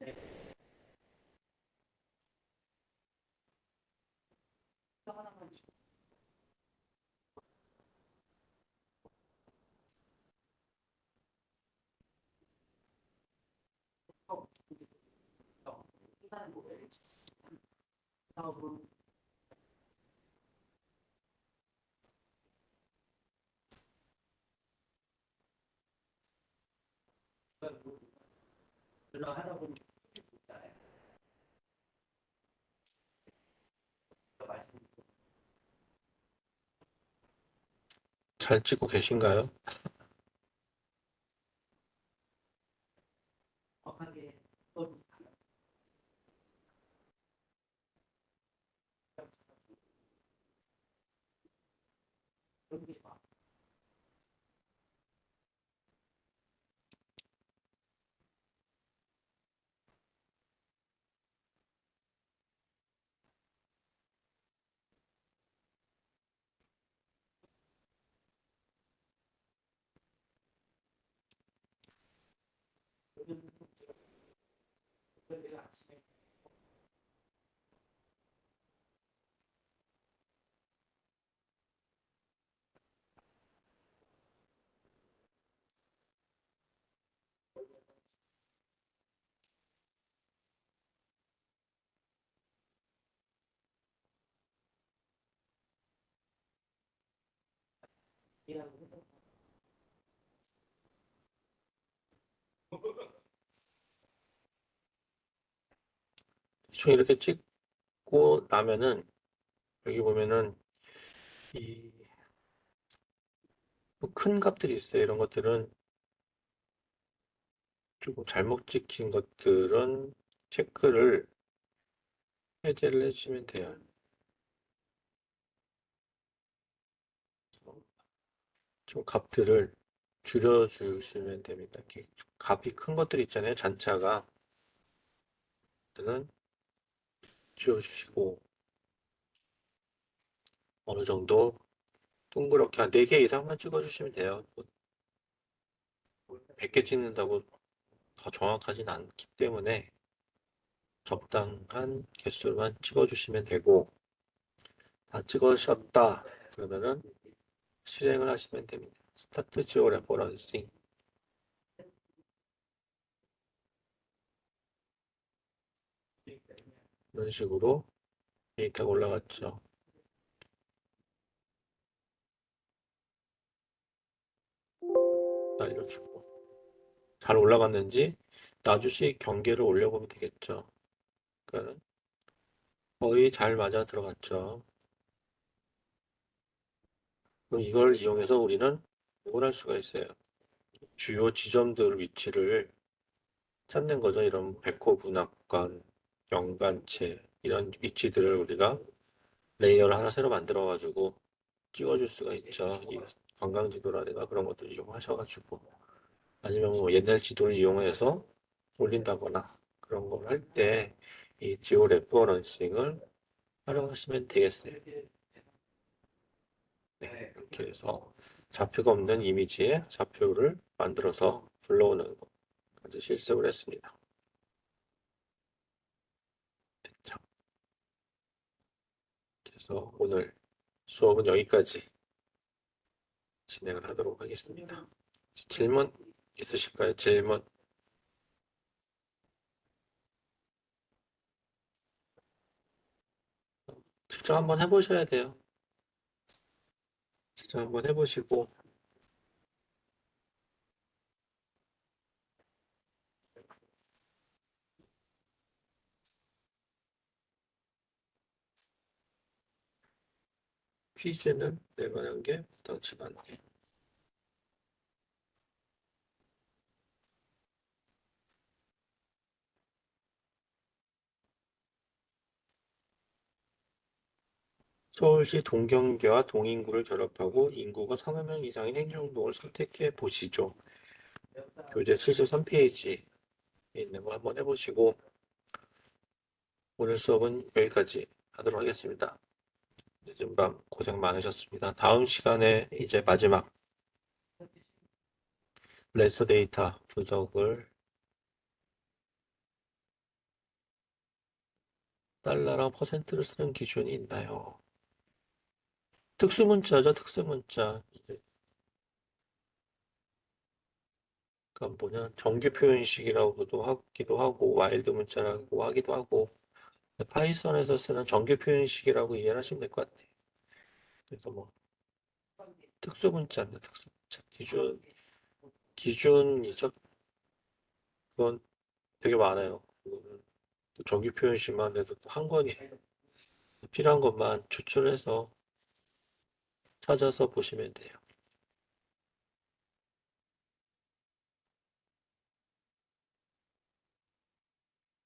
네. 하나만 더 일단 뭐 사업은 연락하다 보면 있잖아요. 말씀 잘 찍고 계신가요? 정확하게 또 그런 게 막. 내가 아침에 일하고 해서 대충 이렇게 찍고 나면은 여기 보면은 이 큰 값들이 있어요. 이런 것들은 조금 잘못 찍힌 것들은 체크를 해제를 해주시면 돼요. 좀 값들을 줄여주시면 됩니다. 이렇게 값이 큰 것들 있잖아요. 잔차가 들은 줄여주시고 어느 정도 동그랗게 한 4개 이상만 찍어주시면 돼요. 100개 찍는다고 더 정확하진 않기 때문에 적당한 개수만 찍어주시면 되고 다 찍으셨다 그러면은 실행을 하시면 됩니다. 스타트 지오 레퍼런싱 이런 식으로 데이터가 올라갔죠. 날려주고 잘 올라갔는지 나주시 경계를 올려보면 되겠죠. 그러니까 거의 잘 맞아 들어갔죠. 그럼 이걸 이용해서 우리는 뭘 할 수가 있어요? 주요 지점들 위치를 찾는 거죠. 이런 백호 분합관, 연관체 이런 위치들을 우리가 레이어를 하나 새로 만들어 가지고 찍어줄 수가 있죠. 이 관광지도라든가 그런 것들 이용하셔가지고 아니면 뭐 옛날 지도를 이용해서 올린다거나 그런 걸 할 때 이 지오 레퍼런싱을 활용하시면 되겠어요. 네, 이렇게 해서 좌표가 없는 이미지에 좌표를 만들어서 불러오는 것까지 실습을 했습니다. 됐죠? 그래서 오늘 수업은 여기까지 진행을 하도록 하겠습니다. 질문 있으실까요? 질문. 직접 한번 해보셔야 돼요. 직접 한번 해보시고 퀴즈는 내관한 게 마땅치가 않네. 서울시 동경계와 동인구를 결합하고 인구가 4만 명 이상의 행정동을 선택해 보시죠. 교재 73페이지에 있는 거 한번 해보시고 오늘 수업은 여기까지 하도록 하겠습니다. 늦은 밤 고생 많으셨습니다. 다음 시간에 이제 마지막 레스토 데이터 분석을 달러랑 퍼센트를 쓰는 기준이 있나요? 특수문자죠, 특수문자. 이제 그러니까 뭐냐, 정규 표현식이라고도 하기도 하고, 와일드 문자라고 하기도 하고, 파이썬에서 쓰는 정규 표현식이라고 이해를 하시면 될 것 같아요. 그래서 뭐, 특수문자입니다, 특수문자. 기준이죠. 그건 되게 많아요. 그거는 또 정규 표현식만 해도 또 한 권이 필요한 것만 추출해서 찾아서 보시면 돼요.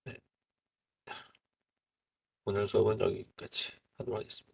네, 오늘 수업은 여기까지 하도록 하겠습니다.